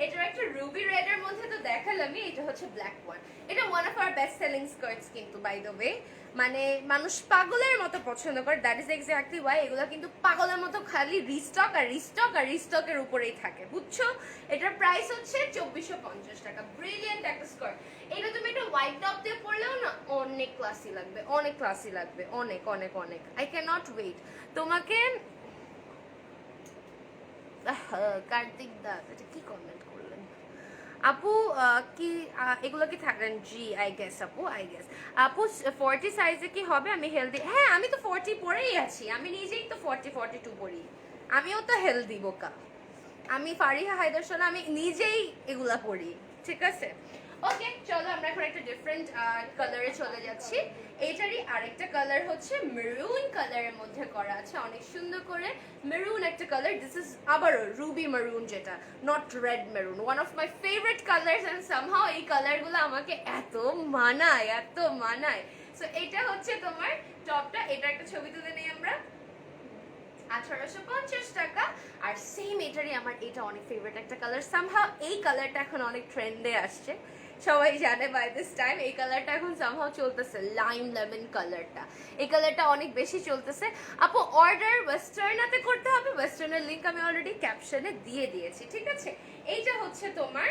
এটার একটা রুবি রেড এর মধ্যে তো দেখালামই, এটা হচ্ছে ব্ল্যাক ওয়ান। এটা one of our best selling skirts কিন্তু, বাই দ্য ওয়ে। মানে মানুষ পাগলের মতো পছন্দ করে, দ্যাট ইজ এক্স্যাক্টলি ওয়াই এগুলো কিন্তু পাগলের মতো খালি রিস্টক আর রিস্টক আর রিস্টকের উপরেই থাকে, বুঝছো? এটার প্রাইস হচ্ছে 2450 টাকা। ব্রিলিয়ান্ট একটা স্কার্ট। এটা তুমি একটা হোয়াইট টপ দিয়ে পরলেও না অনেক ক্লাসি লাগবে, অনেক ক্লাসি লাগবে, অনেক অনেক অনেক। আই ক্যান নট ওয়েট তোমাকে। কার্তিক দা এটা কি কমেন্ট করলেন আপু? কি এগুলো কি থাকলেন? জি আই গেস আপু, আই গেস আপু 40 সাইজে কি হবে? আমি হেলদি, হ্যাঁ আমি তো 40 পরেই আছি, আমি নিজেই তো 42 পরি, আমিও তো হেলদি বোকা। আমি ফারিহা হায়দার সোনা, আমি নিজেই এগুলা পরি। ঠিক আছে, ওকে চলো আমরা এখন একটা ডিফারেন্ট কালারে চলে যাচ্ছি। এইটারই আরেকটা কালার হচ্ছে মেরুন কালারের মধ্যে করা আছে, অনেক সুন্দর করে মেরুন একটা কালার। দিস ইজ আবারও রুবি মেরুন, যেটা not red maroon, one of my favourite colours. And somehow এই কালারগুলো আমাকে এত মানায়, এত মানায়। সো এটা হচ্ছে তোমার টপটা, এটা একটা ছবি তুলে নেই আমরা, 1850 টাকা। আর সেম এটারই আমার এটা অনেক ফেভারিট একটা কালার। সামহাও এই কালারটা এখন অনেক ট্রেন্ডে আসছে, সবাই জানে বাই দিস টাইম। এই কালারটা এখন সামহাও চলতেছে, লাইম লেমন কালারটা, এই কালারটা অনেক বেশি চলতেছে। আপু অর্ডার ওয়েস্টার্নাতে করতে হবে, ওয়েস্টার্নের লিংক আমি অলরেডি ক্যাপশনে দিয়ে দিয়েছি। ঠিক আছে, এইটা হচ্ছে তোমার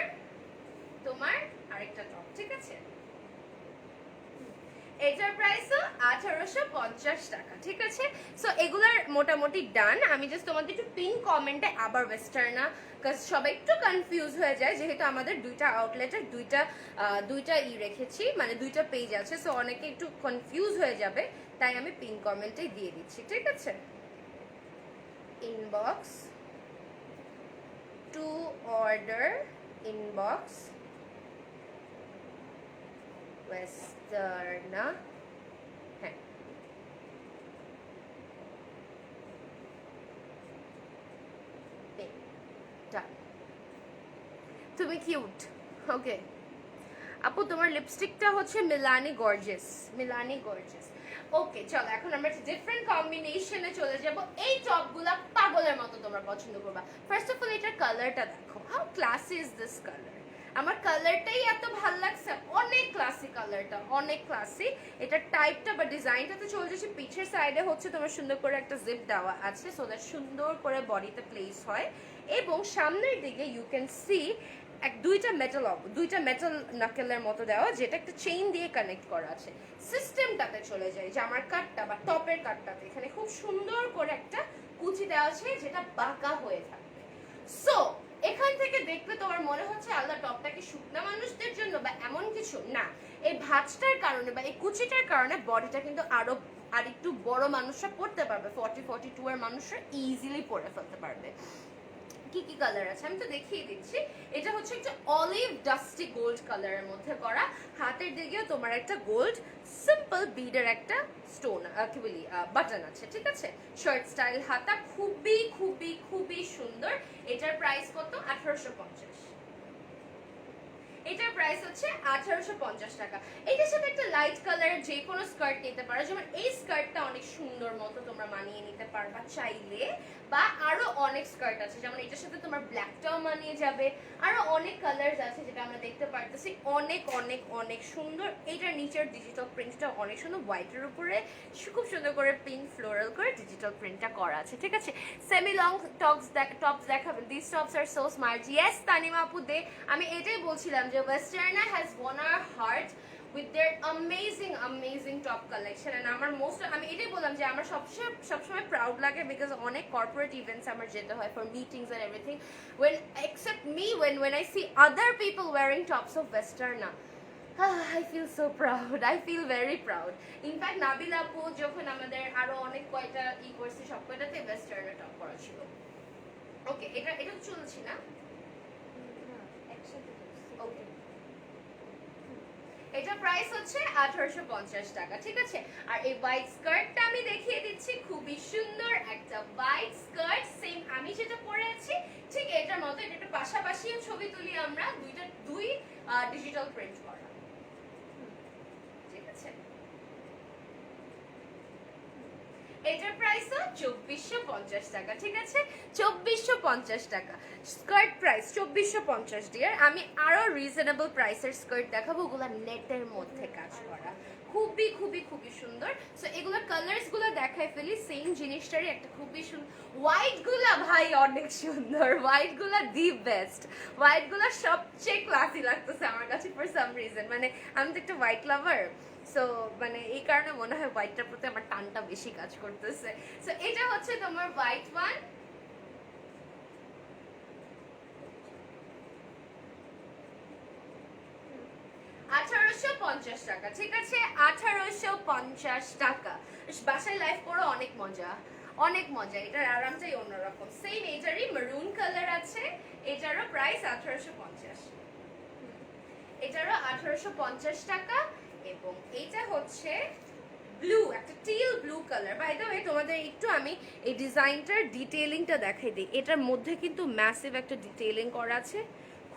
তোমার আরেকটা টপ। ঠিক আছে, এটার প্রাইসও 1850 টাকা। ঠিক আছে, সো এগুলার মোটামুটি ডান। আমি জাস্ট তোমাদের একটু পিন কমেন্টে আবার ওয়েস্টার্না, কারণ সবাই একটু কনফিউজ হয়ে যায়, যেহেতু আমাদের দুইটা আউটলেটের দুইটা রেখেছি, মানে দুইটা পেজ আছে, সো অনেকে একটু কনফিউজ হয়ে যাবে, তাই আমি পিন কমেন্টে দিয়ে দিচ্ছি। ঠিক আছে, ইনবক্স টু অর্ডার, ইনবক্স ওয়েস্টার্না, হ্যাঁ তুমি কিউট। ওকে আপু তোমার লিপস্টিকটা হচ্ছে মিলানি গর্জিয়াস, মিলানি গর্জিয়াস। ওকে চলো এখন আমরা ডিফারেন্ট কম্বিনেশনে চলে যাব। এই টপগুলা পাগলের মতো তোমরা পছন্দ করবা। ফার্স্ট অফ অল এটার কালারটা দেখো, how classy is this colour. আমার কালারটাই এত ভালো লাগছে, অনেক ক্লাসি কালারটা, অনেক ক্লাসি। এটার টাইপটা বা ডিজাইনটা তো চলে যাচ্ছে, পিছের সাইডে হচ্ছে তোমার সুন্দর করে একটা জিপ দেওয়া আছে, সো দ্যাট সুন্দর করে বডিতে প্লেস হয়। এবং সামনের দিকে ইউ ক্যান সি দুইটা মেটাল নাকেলের মতো দেওয়া, যেটা একটা চেইন দিয়ে কানেক্ট করা আছে। সিস্টেমটাতে চলে যায় জামার কাটটা বা টপের কাটটাতে, এখানে খুব সুন্দর করে একটা কুচি দেওয়া আছে, যেটা বাঁকা হয়ে থাকবে। সো এখান থেকে দেখলে তোমার মনে হচ্ছে আল্লাহ টপটা কি শুকনা মানুষদের জন্য বা এমন কিছু না, এই ভাঁজটার কারণে বা এই কুচিটার কারণে বডিটা কিন্তু আর একটু বড় মানুষরা পড়তে পারবে, 42 এর মানুষরা ইজিলি পরে ফেলতে পারবে। কি কি কালার আছে আমি তো দেখিয়ে দিচ্ছি। এটা হচ্ছে একটা অলিভ ডাস্টি গোল্ড কালারের মধ্যে করা, হাতের দিকেও তোমার একটা গোল্ড সিম্পল বিডের একটা স্টোন কি বলি বাটন আছে। ঠিক আছে, শার্ট স্টাইল হাতা, খুবই খুবই খুবই সুন্দর। এটার প্রাইস কত? 1850। এটার প্রাইস হচ্ছে 1850 টাকা। এটার সাথে একটা লাইট কালারের যে কোনো স্কার্ট নিতে পারো, যেমন এই স্কার্টটা অনেক সুন্দর মতো তোমরা মানিয়ে নিতে পারবা চাইলে। বা আরো অনেক স্কার্ট আছে, যেমন এটার সাথে তোমার ব্ল্যাকটাও মানিয়ে যাবে, আরো অনেক কালার্স আছে যেটা আমরা দেখতে পারতেছি, অনেক অনেক অনেক সুন্দর। এটার নিচের ডিজিটাল প্রিন্টটা অনেক সুন্দর, হোয়াইটের উপরে খুব সুন্দর করে পিঙ্ক ফ্লোরাল করে ডিজিটাল প্রিন্টটা করা আছে, ঠিক আছে। সেমি লং টপস দেখাবেন, this tops are so smart. Yes Tanima আপু দে, আমি এটাই বলছিলাম যে Westerna has won our heart with their amazing top collection, and আমি এটাই বললাম যে আমার সবসময় প্রাউড লাগে বিকজ অনেক কর্পোরেট ইভেন্টস আমার যেতে হয় for meetings and everything, when I see other people wearing tops of Westerna, I feel so proud. I feel very proud. In fact, Nabil আপু যখন আমাদের আরো অনেক কয়টা করছে, সব কয়টাতে Westerna টপ করা ছিল। ওকে, এটা চলছে না, একসাথে ওকে। এটা প্রাইস হচ্ছে 1850 টাকা, ঠিক আছে। আর এই হোয়াইট স্কার্টটা আমি দেখিয়ে দিচ্ছি, খুবই সুন্দর একটা হোয়াইট স্কার্ট, সেম আমি যেটা পরে আছি ঠিক এটার মতো। এটা একটু পাশাপাশি ছবি তুলি আমরা, দুই ডিজিটাল প্রিন্ট করা, ঠিক আছে। এটার প্রাইস 2450 টাকা, ঠিক আছে, 2450 টাকা স্কার্ট প্রাইস, 2450 ডিয়ার। আমি আরো রিজনেবল প্রাইসের স্কার্ট দেখাবো, ওগুলা নেটের মধ্যে কাজ করা, খুবই খুবই খুবই সুন্দর। সো এগুলো কালার্স গুলো দেখাই ফেলি, সেম জিনিসটারই একটা খুবই সুন্দর। হোয়াইট গুলা ভাই অনেক সুন্দর, হোয়াইট গুলা দি বেস্ট, হোয়াইট গুলা সবচেয়ে ক্লাসি লাগতেছে আমার কাছে ফর সাম রিজন। মানে আমি তো একটা হোয়াইট লাভার, সো মানে এই কারণে মনে হয় হোয়াইটটার প্রতি আমার টানটা বেশি কাজ করতেছে। সো এটা হচ্ছে তোমার হোয়াইট ওয়ান, $1850 টাকা, ঠিক আছে, 1850 টাকা। বাসায় লাইভ করো, অনেক মজা, অনেক মজা, এটার আরামটাই অন্যরকম। সেম এটারই মেরুন কালার আছে, এটারও প্রাইস 1850, এটারও 1850 টাকা। এবং এইটা হচ্ছে ব্লু, একটা teal blue colour. By the way তোমাদের একটু আমি এই ডিজাইনটার ডিটেইলিংটা দেখাই দিই, এটার মধ্যে কিন্তু ম্যাসিভ একটা ডিটেইলিং করা আছে,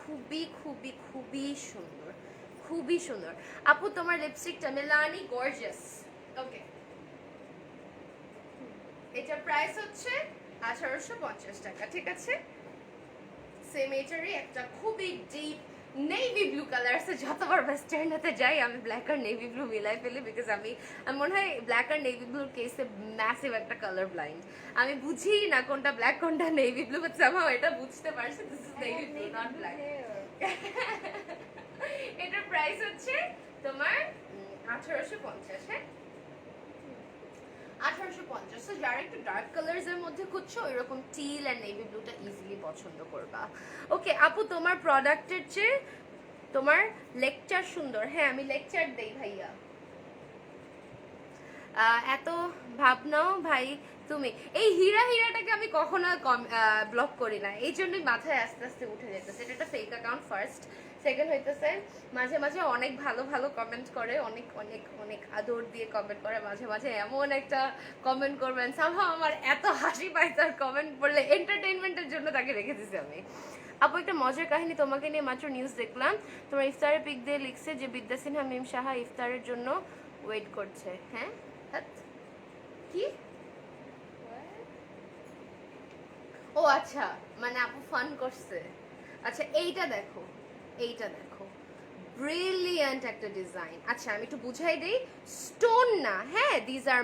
খুবই খুবই খুবই সুন্দর, খুবই সুন্দর। আপু তোমার লিপস্টিকটা মেলানি গর্জিয়াস, ওকে। এটার প্রাইস হচ্ছে 1850 টাকা, ঠিক আছে। সেম এটারই একটা খুবই ডিপ নেভি ব্লু কালার আছে। যতবার ওয়েস্টার্নাতে যাই আমি ব্ল্যাক আর নেভি ব্লু মিলাই ফেলি, বিকজ আমি মনে হয় ব্ল্যাক আর নেভি ব্লুর কেসে ম্যাসিভ একটা কালার ব্লাইন্ড, আমি বুঝি না কোনটা ব্ল্যাক কোনটা নেভি ব্লু, বাট সামহাউ এটা বুঝতে পারছি this is navy blue not black. এটার প্রাইস হচ্ছে তোমার 1850, হ্যাঁ 1850। সো যারা একটু ডার্ক কালার্স এর মধ্যে খুঁজছো, এরকম টিল এন্ড নেভি ব্লুটা ইজিলি পছন্দ করবা। ওকে আপু, তোমার প্রোডাক্টের চেয়ে তোমার লেকচার সুন্দর। হ্যাঁ আমি লেকচার দেই ভাইয়া, এত ভাবনাও ভাই তুমি। এই হীরাটাকে আমি কখনো ব্লক করি না, এই জন্যই মাথায় আস্তে আস্তে উঠে যেতেছে। এটা একটা ফেক অ্যাকাউন্ট ফার্স্ট, সেকেন্ড হইতেছে মাঝে মাঝে অনেক ভালো ভালো কমেন্ট করে, অনেক অনেক অনেক আদর দিয়ে কমেন্ট করে, মাঝে মাঝে এমন একটা কমেন্ট করবেন সামহাও আমার এত হাসি পায় তার কমেন্ট পড়লে, এন্টারটেইনমেন্টের জন্য তাকে রেখে দিছি আমি। আপু একটা মজার কাহিনী তোমাকে নিয়ে মাত্র নিউজ দেখলাম, তোমার ইফতারের পিক দিয়ে লিখছে যে বিদ্যা সিনহা মিম সাহা ইফতারের জন্য ওয়েট করছে। হ্যাঁ কি? ও আচ্ছা, মানে আপু ফান করছে। আচ্ছা এইটা দেখো, এইটা দেখো, ব্রিলিয়ান্ট একটা ডিজাইন। আচ্ছা আমি একটু বুঝাই দেই, স্টোন না, হ্যাঁ these are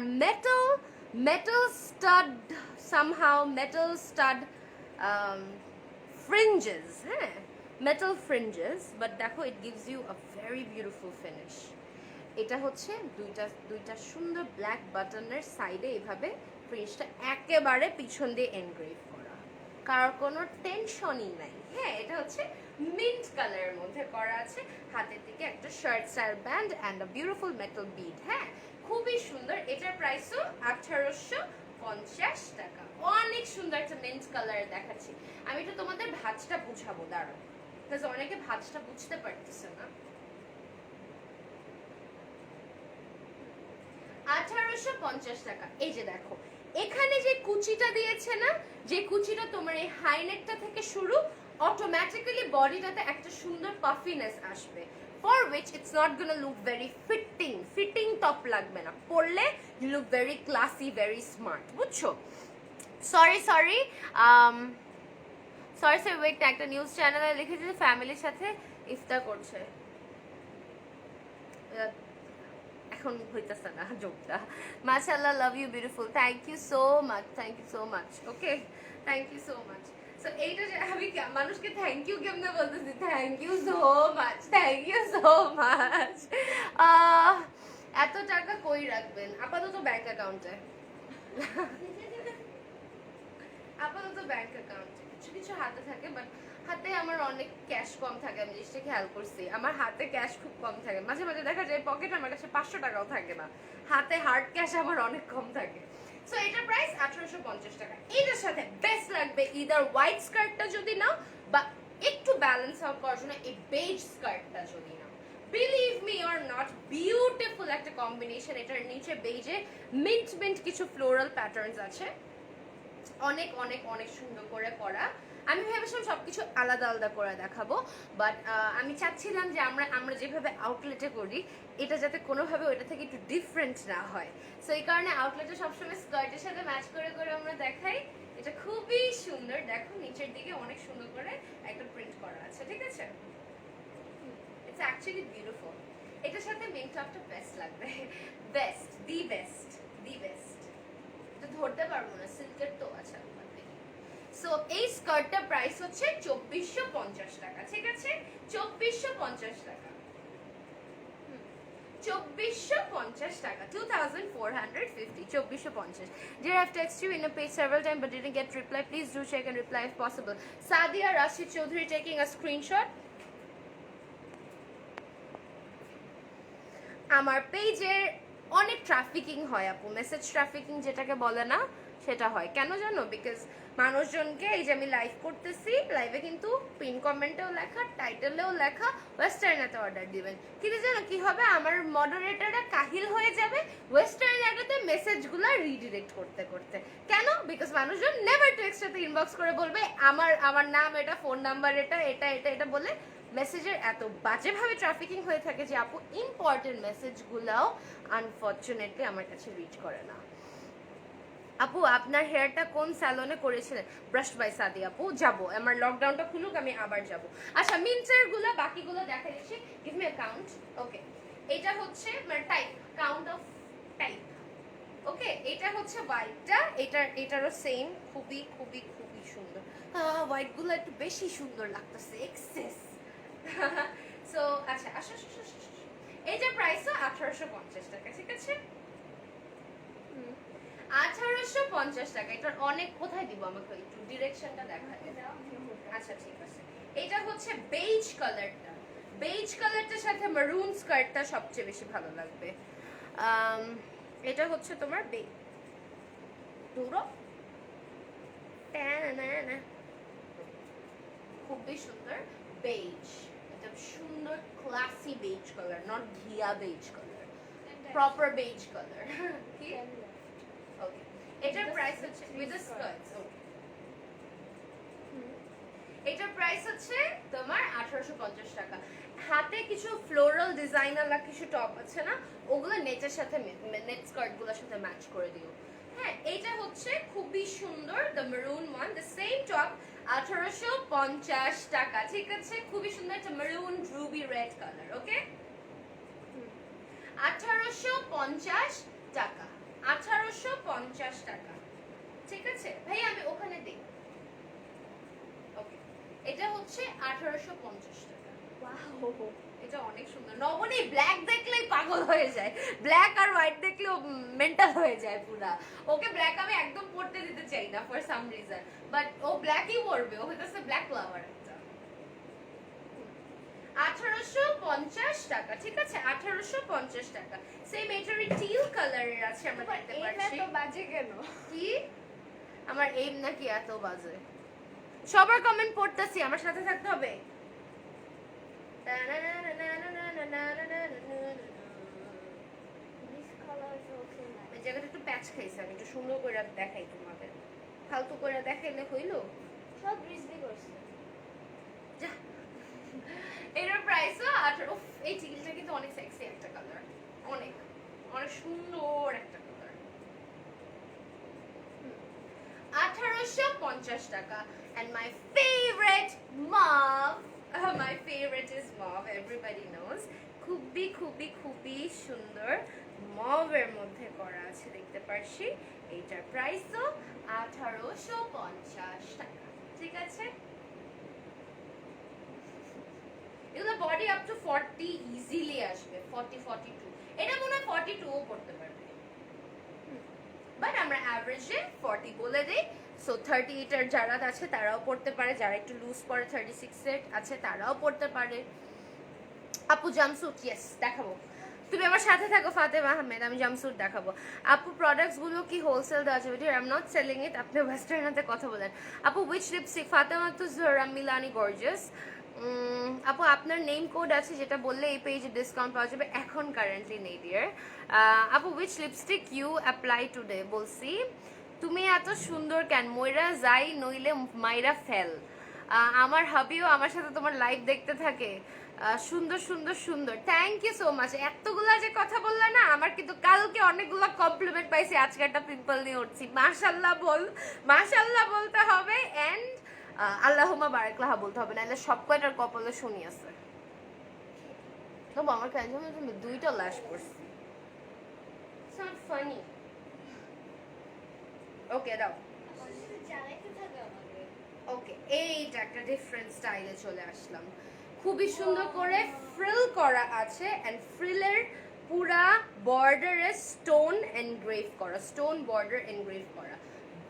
metal stud, somehow metal stud fringes, হ্যাঁ মেটাল ফ্রিঞ্জেস, বাট দেখো it gives you a very beautiful finish. এটা হচ্ছে দুইটা সুন্দর ব্ল্যাক বাটনের সাইডে এভাবে ফ্রিঞ্জটা একেবারে পিছন দিয়ে এনগ্রেভ করা, কারোর কোনো টেনশনই নাই। হ্যাঁ এটা হচ্ছে মিন্ট কালারের মধ্যে করা আছে, হাতের দিকে একটা shirt style band and a beautiful metal bead. হ্যাঁ খুবই সুন্দর। এটার প্রাইসও 1850 টাকা। অনেক সুন্দর একটা মিন্ট কালার দেখাচ্ছি। আমি একটু তোমাদের ভাঁজটা বুঝাবো, দাঁড়াও, বিকজ অনেকে ভাঁজটা বুঝতে পারতেছে না। 1850 টাকা। এই যে দেখো এখানে যে কুচিটা দিয়েছে না, যে কুচিটা তোমার এই হাইনেকটা থেকে শুরু, অটোমেটিক্যালি বডিটাতে একটা সুন্দর পাফিনেস আসবে, for which it's not gonna look very fitting top লাগবে না, পরলে you look very classy, very smart, বুঝছো? Sorry sorry sorry sorry wait, একটা নিউজ চ্যানেলে লিখেছে যে ফ্যামিলির সাথে ইফতার করছে। এখন হইতাছে না জোকটা। মাশাআল্লাহ, love you beautiful, thank you so much, thank you so much. Okay, thank you so much. So এইটা যে আমি মানুষকে থ্যাংক ইউ কেমনে বলতেছি, thank you so much, thank you so much. এত টাকা কই রাখবেন? আপাতত ব্যাংক অ্যাকাউন্টে, আপাতত ব্যাংক অ্যাকাউন্টে কিছু কিছু হাতে থাকে, বাট হাতে আমার অনেক ক্যাশ কম থাকে। আমি জিনিসটা খেয়াল করছি, আমার হাতে ক্যাশ খুব কম থাকে। মাঝে মাঝে দেখা যায় পকেটে আমার কাছে 500 টাকাও থাকে না, হাতে হার্ড ক্যাশ আমার অনেক কম থাকে। সো এটার প্রাইস 1850 টাকা। এটার সাথে বেস্ট লাগবে ইদার হোয়াইট স্কার্টটা যদি নাও, বা একটু ব্যালেন্স আউট করার জন্য এই বেজ স্কার্টটা যদি নাও। Believe me or not, beautiful একটা কম্বিনেশন। এটার নিচে বেজে মিন্ট মিন্ট কিছু ফ্লোরাল প্যাটার্নস আছে, অনেক অনেক অনেক সুন্দর করে করা। আমি ভেবেছিলাম সবকিছু আলাদা আলাদা করে দেখাবো, বাট আমি চাচ্ছিলাম যে আমরা যেভাবে আউটলেটে করি এটা যাতে কোনোভাবে ওইটা থেকে একটু ডিফারেন্ট না হয়। সো এই কারণে আউটলেটে সবসময় স্কার্টের সাথে ম্যাচ করে করে আমরা দেখাই। এটা খুবই সুন্দর, দেখো নিচের দিকে অনেক সুন্দর করে একটা প্রিন্ট করা আছে, ঠিক আছে? It's actually beautiful. এটার সাথে মেন টপটা বেস্ট লাগবে, best, the best, the best. এটা ধরতে পারবো না, সিল্কের তো। আচ্ছা, সো এই স্কার্টটার প্রাইস হচ্ছে 2450 টাকা, ঠিক আছে? 2450 টাকা, 2450 টাকা, 2450, 2450. Dear, I've texted you in a page several times but didn't get reply. Please do check and reply if possible. Sadia Rashid Chaudhary taking a screenshot. আমার পেজে অনেক ট্রাফিকিং হয় আপু, মেসেজ ট্রাফিকিং যেটাকে বলে না, সেটা হয়। কেন জানো? বিকজ মানুষজনকে, এই যে আমি লাইভ করতেছি, লাইভে কিন্তু পিন কমেন্টেও লেখা, টাইটেলেও লেখা ওয়েস্টার্ন এতে অর্ডার দিবেন। কিন্তু জানো কি হবে? আমার মডারেটররা কাহিল হয়ে যাবে ওয়েস্টার্ন এটাতে মেসেজগুলো রিডিরেক্ট করতে করতে। কেন? বিকজ মানুষজন নেভার টু এক্সট্রাতে ইনবক্স করে বলবে আমার নাম এটা, ফোন নাম্বার এটা, এটা এটা এটা বলে মেসেজের এত বাজেভাবে ট্রাফিকিং হয়ে থাকে যে আপু ইম্পর্টেন্ট মেসেজগুলোও আনফর্চুনেটলি আমার কাছে রিচ করে না। আপু আপনার হেয়ারটা কোন স্যালনে করেছিলেন? ব্রাশড বাই সাদি আপু। যাবো, আমার লকডাউনটা খুলুক, আমি আবার যাব। আচ্ছা, মিন্সের গুলো বাকিগুলো দেখা দিচ্ছি। Give me a count. Okay, এটা হচ্ছে মানে type, count of type. Okay, এটা হচ্ছে হোয়াইটটা, এটারও সেম, খুবই খুবই খুবই সুন্দর। হোয়াইট গুলো একটু বেশি সুন্দর লাগতেছে, এক্সেস। সো আচ্ছা, আসো। এইটার প্রাইসও 1850 টাকা, ঠিক আছে? 1850 টাকা। এটার অনেক, কোথায় দিব আমাকে একটু ডিরেকশনটা দেখায়। আচ্ছা, ঠিক আছে। এটা হচ্ছে বেজ কালারটা, বেজ কালারটার সাথে মারুন স্কার্টটা সবচেয়ে বেশি ভালো লাগবে। এটা হচ্ছে তোমার খুবই সুন্দর বেজ, এটা সুন্দর ক্লাসি বেজ কালার, নট ঘিয়া beige colour, proper beige colour. কি? ওকে, এটার প্রাইস হচ্ছে উইথ দ্য স্কার্টস। ওকে, এটার প্রাইস হচ্ছে তোমার 1850 টাকা। হাতে কিছু ফ্লোরাল ডিজাইনার কিছু টপ আছে না, ওগুলো নেটের সাথে, নেট স্কার্ট গুলোর সাথে ম্যাচ করে দিও। হ্যাঁ, এটা হচ্ছে খুবই সুন্দর, the maroon one, the same top, 1850 টাকা, ঠিক আছে? খুবই সুন্দর, একটা মেরুন রুবি রেড কালার। ওকে, 1850 টাকা, 1850 টাকা, ঠিক আছে ভাই? আমি ওখানে দিই। ওকে, এটা হচ্ছে 1850 টাকা। ওয়াও, এটা অনেক সুন্দর। নবনী ব্ল্যাক দেখলেই পাগল হয়ে যায়, ব্ল্যাক আর হোয়াইট দেখলেও মেন্টাল হয়ে যায় পুরা। ওকে ব্ল্যাক আমি একদম পড়তে দিতে চাই না ফর সাম রিজন, বাট ও ব্ল্যাকই পরবে, ও হইতাছে ব্ল্যাক লাভার একটা। 1850 টাকা, ঠিক আছে? 1850 টাকা। সেম এটারই টিল কালারের আছে, আমরা দেখতে পাচ্ছি। এত বাজে কেন? কি আমার এইম নাকি এত বাজে? সবার কমেন্ট পড়তেছি, আমার সাথে থাকতে হবে। এই জায়গাটা একটু প্যাচ খাইছে, আমি একটু সুন্দর করে দেখাই তোমাদের, ফালতু করে দেখাইলে হইলো? সব রিজনি করছে। যা, এটার প্রাইসও 18। এই টিলটা কিন্তু অনেক সেক্সি একটা কালার, অনেক অনেক সুন্দর একটা কালার। টাকা। And my favorite mauve, my favorite is mauve, everybody knows. খুবই খুবই খুবই সুন্দর মভের মধ্যে করা আছে, দেখতে পারছি। এইটার প্রাইসও 1850 টাকা, ঠিক আছে। এগুলো বডি আপ টু 40 ইজিলি আসবে, 40 42, এটা মনে হয় 42 ও পড়তে পারবে, বাট আমরা অ্যাভারেজে 40 বলে দিই। সো 38 এর যারা আছে তারাও পড়তে পারে, যারা একটু লুজ পরে 36 এর আছে তারাও পড়তে পারে। আপু জামসুট, ইয়েস দেখাবো, তুমি আমার সাথে থাকো ফাতেমা আহমেদ, আমি জামসুট দেখাবো। আপু প্রোডাক্টস গুলো কি হোলসেল দেওয়া যাবে? আই এম নট সেলিং ইট, আপনি ওয়েস্টার্ন হাতে কথা বলেন। আপু উইচ লিপস্টিক? ফাতেমা তো জোহরা মিলানি গর্জিয়াস। আপু আপনার নেম কোড আছে যেটা বললে এই পেজে ডিসকাউন্ট পাওয়া যাবে? এখন কারেন্টলি নেই ডিয়ার। আপু which lipstick you apply today? বলছি তুমি এত সুন্দর কেন, ময়রা যাই নইলে মাইরা ফেল। আমার হাবিও আমার সাথে তোমার লাইভ দেখতে থাকে, সুন্দর সুন্দর সুন্দর, থ্যাংক ইউ সো মাচ। এতগুলা যে কথা বললা না, আমার কিন্তু কালকে অনেকগুলো কমপ্লিমেন্ট পাইছি, আজকে একটা পিম্পল নিয়ে উঠছি, মাশাল্লাহ মাশাল্লাহ বলতে হবে, এন্ড আল্লাহুম্মা বারাকলাহা বলতে হবে, নাহলে সব কয়টার কপালে শনি আছে। তবু আমার কেন তুমি দুইটা লাশ পড়ছি, ইটস নট ফানি। ওকে দাও, ওকে এইটা একটা ডিফারেন্ট স্টাইলে চলে আসলাম, খুবই সুন্দর করে ফ্রিল করা আছে, এন্ড ফ্রিলের পুরা বর্ডারে স্টোন এনগ্রেভ করা, স্টোন বর্ডার এনগ্রেভ করা,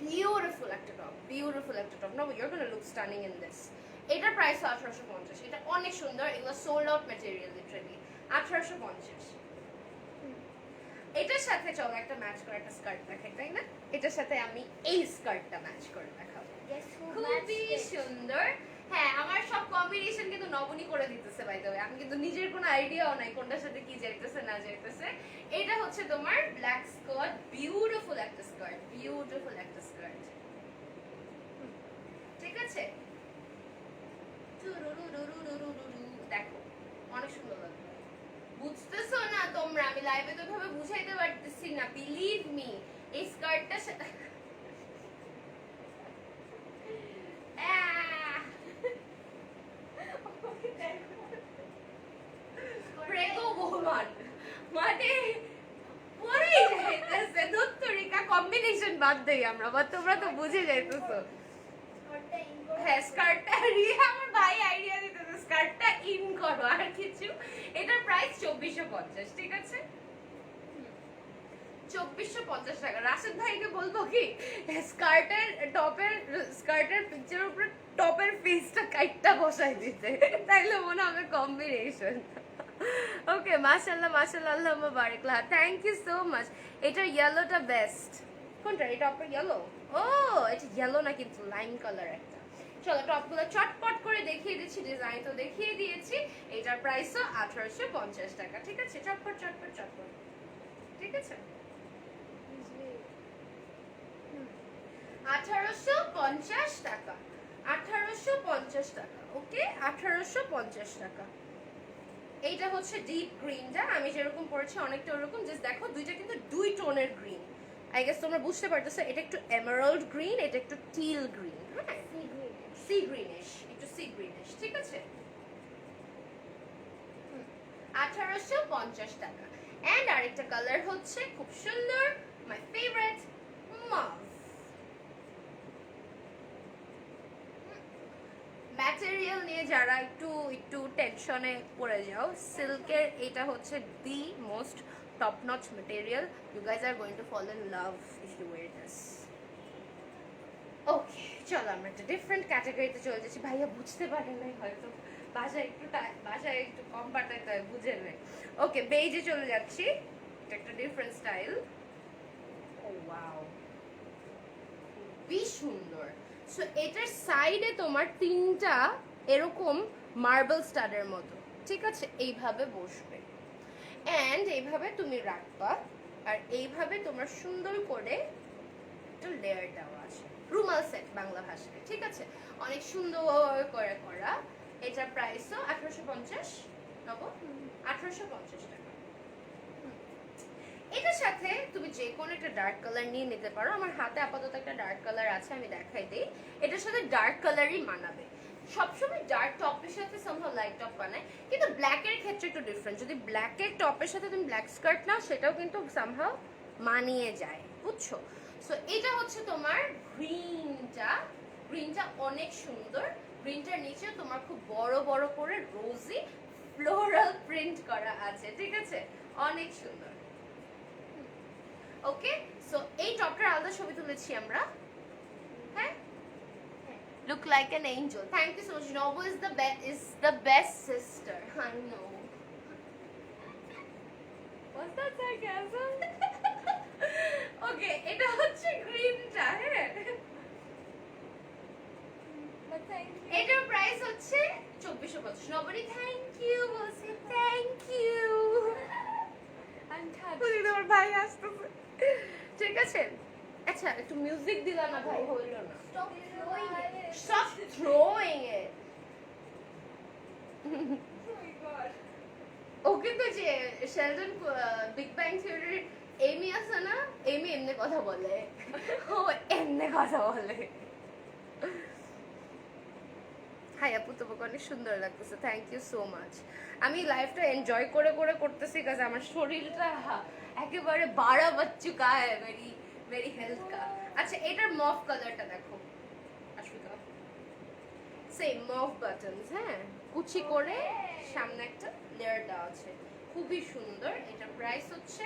বিউটিফুল একটা টপ, বিউটিফুল একটা top. Now you are gonna look stunning in this. এটার প্রাইস 1850, এটা অনেক সুন্দর, এগুলো সোল্ড আউট ম্যাটেরিয়াল লিটারালি, 1850। এটার সাথে চলো একটা ম্যাচ করে একটা স্কার্ট দেখাই, তাই না? এটার সাথে আমি এই স্কার্টটা ম্যাচ করে দেখাবো, খুবই সুন্দর। হ্যাঁ, আমার সব কম্বিনেশন কিন্তু নবনী করে দিতেছে বাই দ্য ওয়ে, আমি কিন্তু নিজের কোনো আইডিয়াও নাই কোনটার সাথে কি যাইতেছে না যাইতেছে। এটা হচ্ছে তোমার ব্ল্যাক স্কার্ট, বিউটিফুল একটা স্কার্ট, বিউটিফুল একটা স্কার্ট, ঠিক আছে। দেখো অনেক সুন্দর লাগবে, বুঝতেছো না তোমরা? আমি লাইভে তো ভাবে বুঝাইতে পারতেছি না, বিলিভ মি। এই স্কার্টটা মানে পরেই যাইতেছে দুত্তরিকা কম্বিনেশন বাদ দেই আমরা, বাট তোমরা তো বুঝে যাইতেছো। হ্যাঁ স্কার্টটা রিয়া আমার ভাই আইডিয়া দিতেছে, স্কার্টটা ইন করো আর কিছু। এটার প্রাইস 2450, ঠিক আছে, 2450 টাকা। রাশেদ ভাইকে বলবো কি স্কার্টের পিকচারের উপরে টপের পিসটা কাইটটা বসাই দিতে, তাইলে মনে হবে কম্বিনেশন। ওকে মাশাআল্লাহ মাশাআল্লাহ, আল্লাহুম্মা বারাকলাহ, থ্যাংক ইউ সো মাচ। এটা ইয়েলোটা বেস্ট। কোনটা? এই টপের ইয়েলো? ও এটা ইয়েলো না কিন্তু লাইম কালার একটা। চলো টপগুলো চটপট করে দেখিয়ে দিচ্ছি, ডিজাইন তো দেখিয়ে দিয়েছি। এটার প্রাইসও 1850 টাকা, ঠিক আছে, চটপট চটপট চটপট, ঠিক আছে। 1850 টাকা, 1850 টাকা, ওকে 1850 টাকা। এইটা হচ্ছে ডিপ গ্রিনটা, আমি যেরকম পরেছি অনেকটা ওরকম, জাস্ট দেখো দুইটা কিন্তু দুই টোনের গ্রিন, আই গেস তোমরা বুঝতে পারতেছো। এটা একটু এমারাল্ড গ্রিন, এটা একটু টিল গ্রিন, হ্যাঁ সি গ্রিনিশ, একটু সি গ্রিনিশ, ঠিক আছে। 1850 টাকা। এন্ড আরেকটা কালার হচ্ছে খুব সুন্দর, মাই ফেভারিট, মাভ। ম্যাটেরিয়াল নিয়ে যারা একটু টেনশনে পড়ে যাও, সিল্কের এটা হচ্ছে the most top notch material, you guys are going to fall in love if you wear this. Okay চলো আমরা একটা ডিফারেন্ট ক্যাটাগরিতে চলে যাচ্ছি। ভাইয়া বুঝতে পারে নাই হয়তো, বাসায় একটু কম পাঠাইতে হয়, বুঝে নেই। ওকে বেইজে চলে যাচ্ছি, এটা একটা ডিফারেন্ট স্টাইল। ও ওয়াও, খুবই সুন্দর। সো এটার সাইডে তোমার তিনটা এরকম মার্বেল স্টাডের মতো, ঠিক আছে, এইভাবে বসবে, এন্ড এইভাবে তুমি রাখবা, আর এইভাবে তোমার সুন্দর করে একটা লেয়ার দেওয়া আছে, রুমাল সেট বাংলা ভাষায়, ঠিক আছে, অনেক সুন্দর করে করা। এটার প্রাইসও 1850 নেব, 1850 টাকা। এটার সাথে তুমি যে কোনো একটা ডার্ক কালার নিয়ে নিতে পারো। আমার হাতে আপাতত একটা ডার্ক কালার আছে, আমি দেখাই দিই। এটার সাথে ডার্ক কালারই মানাবে। সবসময় ডার্ক টপের সাথে সামহাউ লাইট টপ বানায়, কিন্তু ব্ল্যাকের ক্ষেত্রে একটু ডিফারেন্ট। যদি ব্ল্যাকের টপের সাথে তুমি ব্ল্যাক স্কার্ট নাও, সেটাও কিন্তু সামহাউ মানিয়ে যায়, বুঝছো? সো এটা হচ্ছে তোমার গ্রিনটা। গ্রিনটা অনেক সুন্দর। গ্রিনটার নিচে তোমার খুব বড় বড় করে রোজি ফ্লোরাল প্রিন্ট করা আছে, ঠিক আছে? অনেক সুন্দর। ওকে, সো এই টপটার আলাদা ছবি তুলেছি আমরা। হ্যাঁ, look like an angel. Thank you so much. Nobu is the best sister. I know. What's that sarcasm? Okay, এটা হচ্ছে গ্রিনটা। হ্যাঁ, But thank you. এটার প্রাইস হচ্ছে 2450। নবনী থ্যাংক ইউ বলছে, থ্যাংক ইউ। I'm touched. বলি তোমার ভাই আসতেছে, ঠিক আছে? আচ্ছা, একটু মিউজিক দিলা না ভাই, হইলো না। Stop throwing it. Stop throwing it. Oh my god. ও কিন্তু যে শেলডন বিগ ব্যাং থিওরির এমি আছে না, এমি এমনি কথা বলে, ও এমনি কথা বলে। হাই আপু, তোমাকে অনেক সুন্দর লাগতেছে, থ্যাংক ইউ সো মাচ। আমি লাইফটা এনজয় করে করে করতেছি, কাজ আমার শরীরটা একেবারে 12 বাজ চুকা হ্যায়, ভেরি ভেরি হেলথ কা। আচ্ছা, এটার মফ কালারটা দেখো, আশফিকা। সেম মফ বাটনস, হ্যাঁ, কুচি করে সামনে একটা লেয়ার দেওয়া আছে, খুবই সুন্দর। এটা প্রাইস হচ্ছে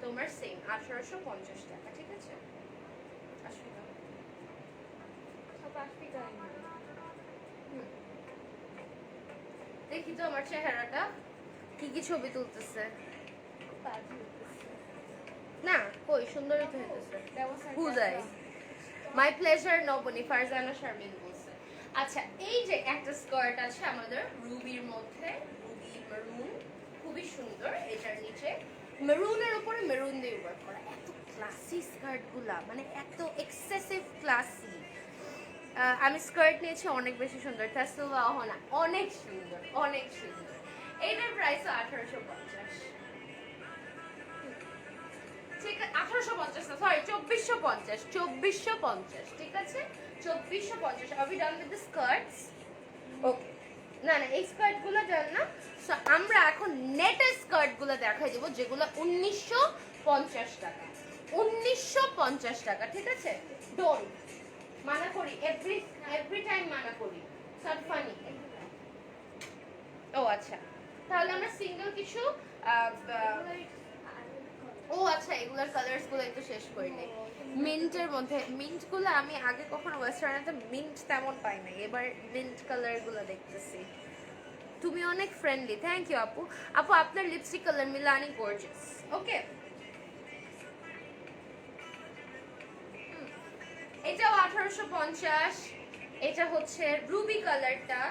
তোমার সেম 1850 টাকা, ঠিক আছে? আশফিকা, সব আশফিকা আইনি। দেখি তো আমার চেহারাটা কি কি ছবি তুলতেছে। বাজে হইতেছে। না, কই সুন্দরই তো হইতেছে। That was হুদাই sarcasm. My pleasure. Nabani Farzana Sharmin বলছে। আচ্ছা, এই যে একটা স্কার্ট আছে আমাদের রুবির মধ্যে, রুবি মেরুন, খুবই সুন্দর। এটার নিচে মেরুনের উপরে মেরুন দিয়ে ওয়ার্ক করা। এত ক্লাসি স্কার্টগুলা, মানে এত এক্সেসিভ ক্লাসি। আমি স্কার্ট নিয়েছি, অনেক বেশি সুন্দর। তাসুবা অহনা অনেক সুন্দর, অনেক সুন্দর। এইটার প্রাইস 1850। ঠিক আছে, 1850 না, সরি 2450। 2450, ঠিক আছে? 2450। Are we done with the skirts? Okay, না না, এই স্কার্টগুলো ডান না। সো আমরা এখন নেটের স্কার্টগুলো দেখাই দেবো, যেগুলো 1950 টাকা। 1950 টাকা, ঠিক আছে? ডোন্ট মানা করি, এভরি টাইম মানা করি, সট ফানি। ও আচ্ছা, তাহলে আমরা সিঙ্গেল কিছু ও আচ্ছা, এগুলার কালার্স গুলো একটু শেষ করি নাই। মিন্টের মধ্যে, মিন্ট গুলো আমি আগে কখনো ওয়েস্টার্নেতে মিন্ট তেমন পাই নাই, এবার মিন্ট কালার গুলো দেখতেছি। তুমি অনেক ফ্রেন্ডলি, থ্যাংক ইউ আপু। আপু, আপনার লিপস্টিক কালার মিলানি গর্জিয়াস। ওকে, এটাও 1850। এটা হচ্ছে রুবি কালারটা।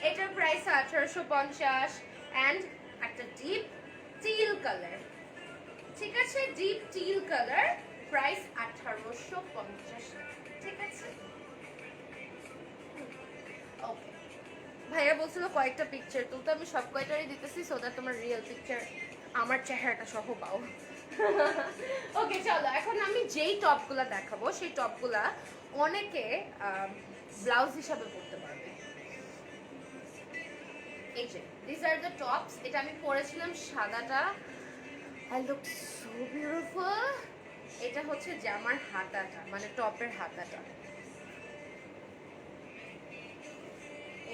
এটার প্রাইস 1850 এন্ড একটা ডিপ টিল কালার, ঠিক আছে? ডিপ টিল কালার, প্রাইস 1850 টাকা, ঠিক আছে? ওকে, ভাইয়া বলছিল কয়েকটা পিকচার তুলতে, আমি সব কয়টারই দিতেছি, সো দ্যাট তোমার রিয়েল পিকচার আমার চেহারাটা সহ পাও। ওকে, চলো এখন আমি যেই টপগুলা দেখাবো, সেই টপগুলা অনেকে ব্লাউজ হিসাবে পরতে পারবে। এই যে দিস আর দ্য টপস। এটা আমি পরেছিলাম সাদাটা, আই লুক সো বিউটিফুল। এটা হচ্ছে জামার হাতাটা, মানে টপের হাতাটা।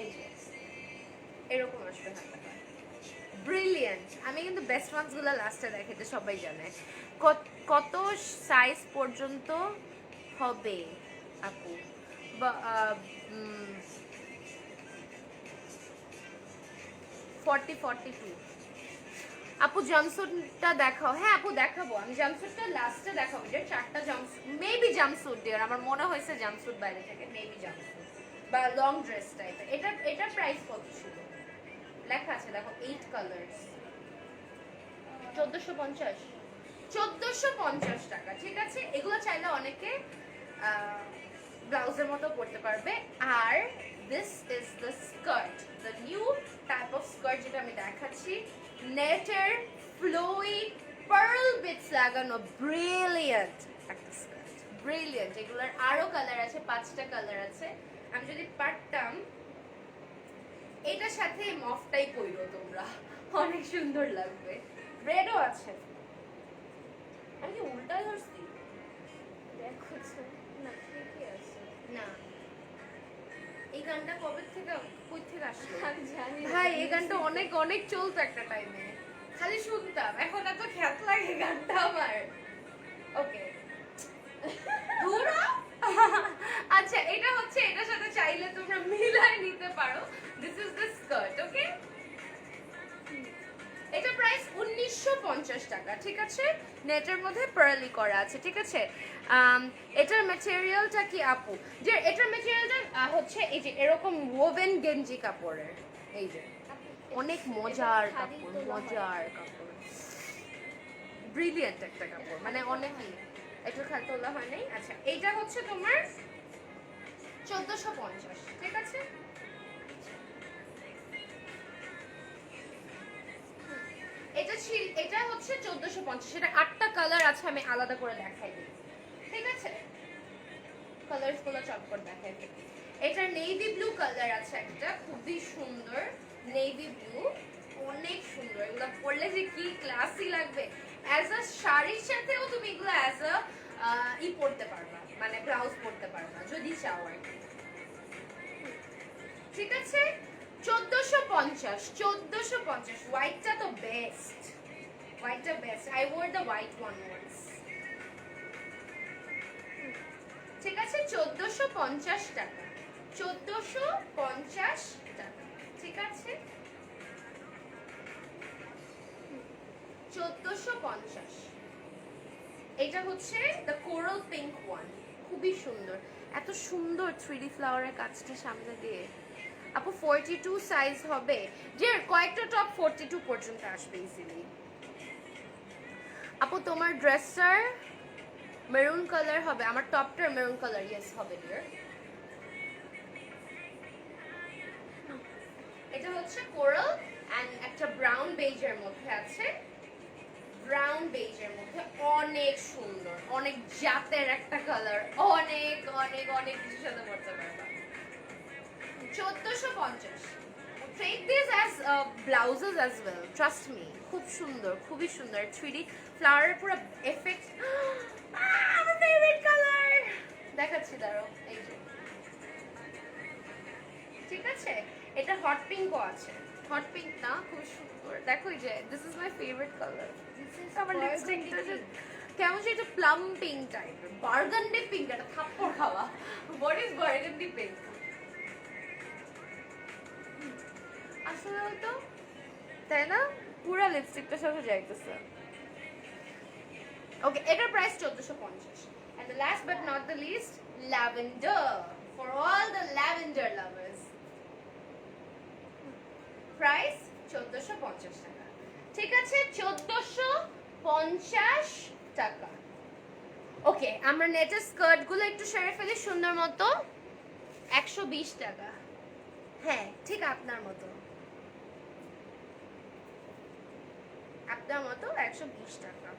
এই যে এরকম আসবে হাতাটা, ব্রিলিয়েন্ট। আমি কিন্তু বেস্ট ওয়ান্স গুলো লাস্টে দেখাতে, সবাই জানে। কত সাইজ পর্যন্ত হবে আপু? 40-42। আপু জাম্পস্যুটটা দেখাও। হ্যাঁ আপু, দেখাবো। আমি জাম্পস্যুটটা লাস্টে দেখাবো, যে 4টা জাম্পস্যুট, মেবি জাম্পস্যুট ডিয়ার, আমার মনে হয়েছে জাম্পস্যুট বাইরে থেকে, মেবি জাম্পস্যুট বা লং ড্রেস টাইপের। এটার প্রাইস কত ছিল লেখা আছে, দেখো, 8 কালার্স, 1450। 1450 টাকা, ঠিক আছে? এগুলো চাইলে অনেকে ব্লাউজের মতো পরতে পারবে। আর this is the skirt, the new type of skirt যেটা আমি দেখাচ্ছি, নেটের ফ্লোই পার্ল বিটস লাগানো ব্রিলিয়ান্ট একটা স্কার্ট, ব্রিলিয়ান্ট। এগুলোর আরো কালার আছে, 5টা কালার আছে। আমি যদি পারতাম এটার সাথে মফটাই পরো তোমরা, অনেক সুন্দর লাগবে। রেডও আছে। আমি কি উল্টা ধরছি? দেখো তো, না ঠিকই আছে। না, এই গানটা কবে থেকে কই থেকে আসলো? আমি জানি না। ভাই এই গানটা অনেক অনেক চলতো একটা টাইমে, খালি শুনতাম, এখন এত খ্যাত লাগে গানটা আমার। ওকে ধুরো। আচ্ছা এটা হচ্ছে, এটার সাথে চাইলে তোমরা মিলাই নিতে পারো। দিস ইজ দ্য স্কার্ট, ওকে? এটা প্রাইস 1950 টাকা, ঠিক আছে? নেটের মধ্যে পার্লি করা আছে, ঠিক আছে? এটার ম্যাটেরিয়ালটা কি আপু? যে এটার ম্যাটেরিয়ালটা হচ্ছে এই যে এরকম ওভেন গেঞ্জি কাপড়ের, এই যে অনেক মজার কাপড়, মজার কাপড়, ব্রিলিয়ান্ট একটা কাপড়, মানে অনেকই। একটু খালি তোলা হয় নাই। আচ্ছা এইটা হচ্ছে তোমার 1450, ঠিক আছে? এটা হচ্ছে 1450, এটা 8টা কালার আছে, আমি আলাদা করে দেখাই দিই, ঠিক আছে? কালারস গুলো চটপট দেখাই দিই। এটা নেভি ব্লু কালার আছে একটা, খুবই সুন্দর নেভি ব্লু, অনেক সুন্দর। এগুলো পরলে যে কি ক্লাসি লাগবে। অ্যাজ আ শাড়ির সাথেও তুমি এগুলো অ্যাজ আ পরতে পারবা, মানে ব্লাউজ পরতে পারবা যদি চাও আর কি, ঠিক আছে? 1450, হোয়াইটটা তো বেস্ট, হোয়াইটটা best. I wore the white one once, ঠিক আছে? 1450 টাকা, 1450 টাকা, ঠিক আছে? 1450। এটা হচ্ছে দ্য কোরাল পিঙ্ক ওয়ান, খুবই সুন্দর, এত সুন্দর 3D ফ্লাওয়ারের কাজটা সামনে দিয়ে। আপু 42 সাইজ হবে, যে কয়েকটা টপ 42 পর্যন্ত আসবে ইজিলি। আপু তোমার ড্রেসটার মেরুন কালার হবে, আমার টপটার মেরুন কালার, ইয়েস হবে ডিয়ার। এটা হচ্ছে কোরাল এন্ড একটা ব্রাউন বেজের মধ্যে আছে, ব্রাউন বেজের মধ্যে অনেক সুন্দর, অনেক জাতের একটা কালার, অনেক অনেক অনেক কিছুর সাথে পড়তে পারবা। 1450। Take this as blouses as well, trust me, খুব সুন্দর, খুবই সুন্দর। 3D ফ্লাওয়ারের পুরো এফেক্ট, আমার ফেভারিট কালার দেখাচ্ছি, দাঁড়াও, এই যে, ঠিক আছে? এটা হট পিঙ্কও আছে, হট পিঙ্ক না, খুব সুন্দর, দেখো এই যে, this is my favourite colour. আমার লিপস্টিকটা যে কেমন যে এটা প্লাম পিঙ্ক টাইপের, বার্গান্ডি পিঙ্ক, এটা থাপ্পড় খাওয়া। What is burgundy pink? আসলে তো তাই না, পুরো লিপস্টিকটার সাথে যাইতেছে। ওকে, এটার price 1450। And the last but not the least, lavender, for all the lavender lovers. Price 1450 টাকা, ঠিক আছে? 1450 টাকা। ওকে, আমরা নেটের স্কার্ট গুলো একটু সেরে ফেলি সুন্দর মতো। 120 টাকা, হ্যাঁ ঠিক আপনার মতো, আপনার মতো 120 টাকা।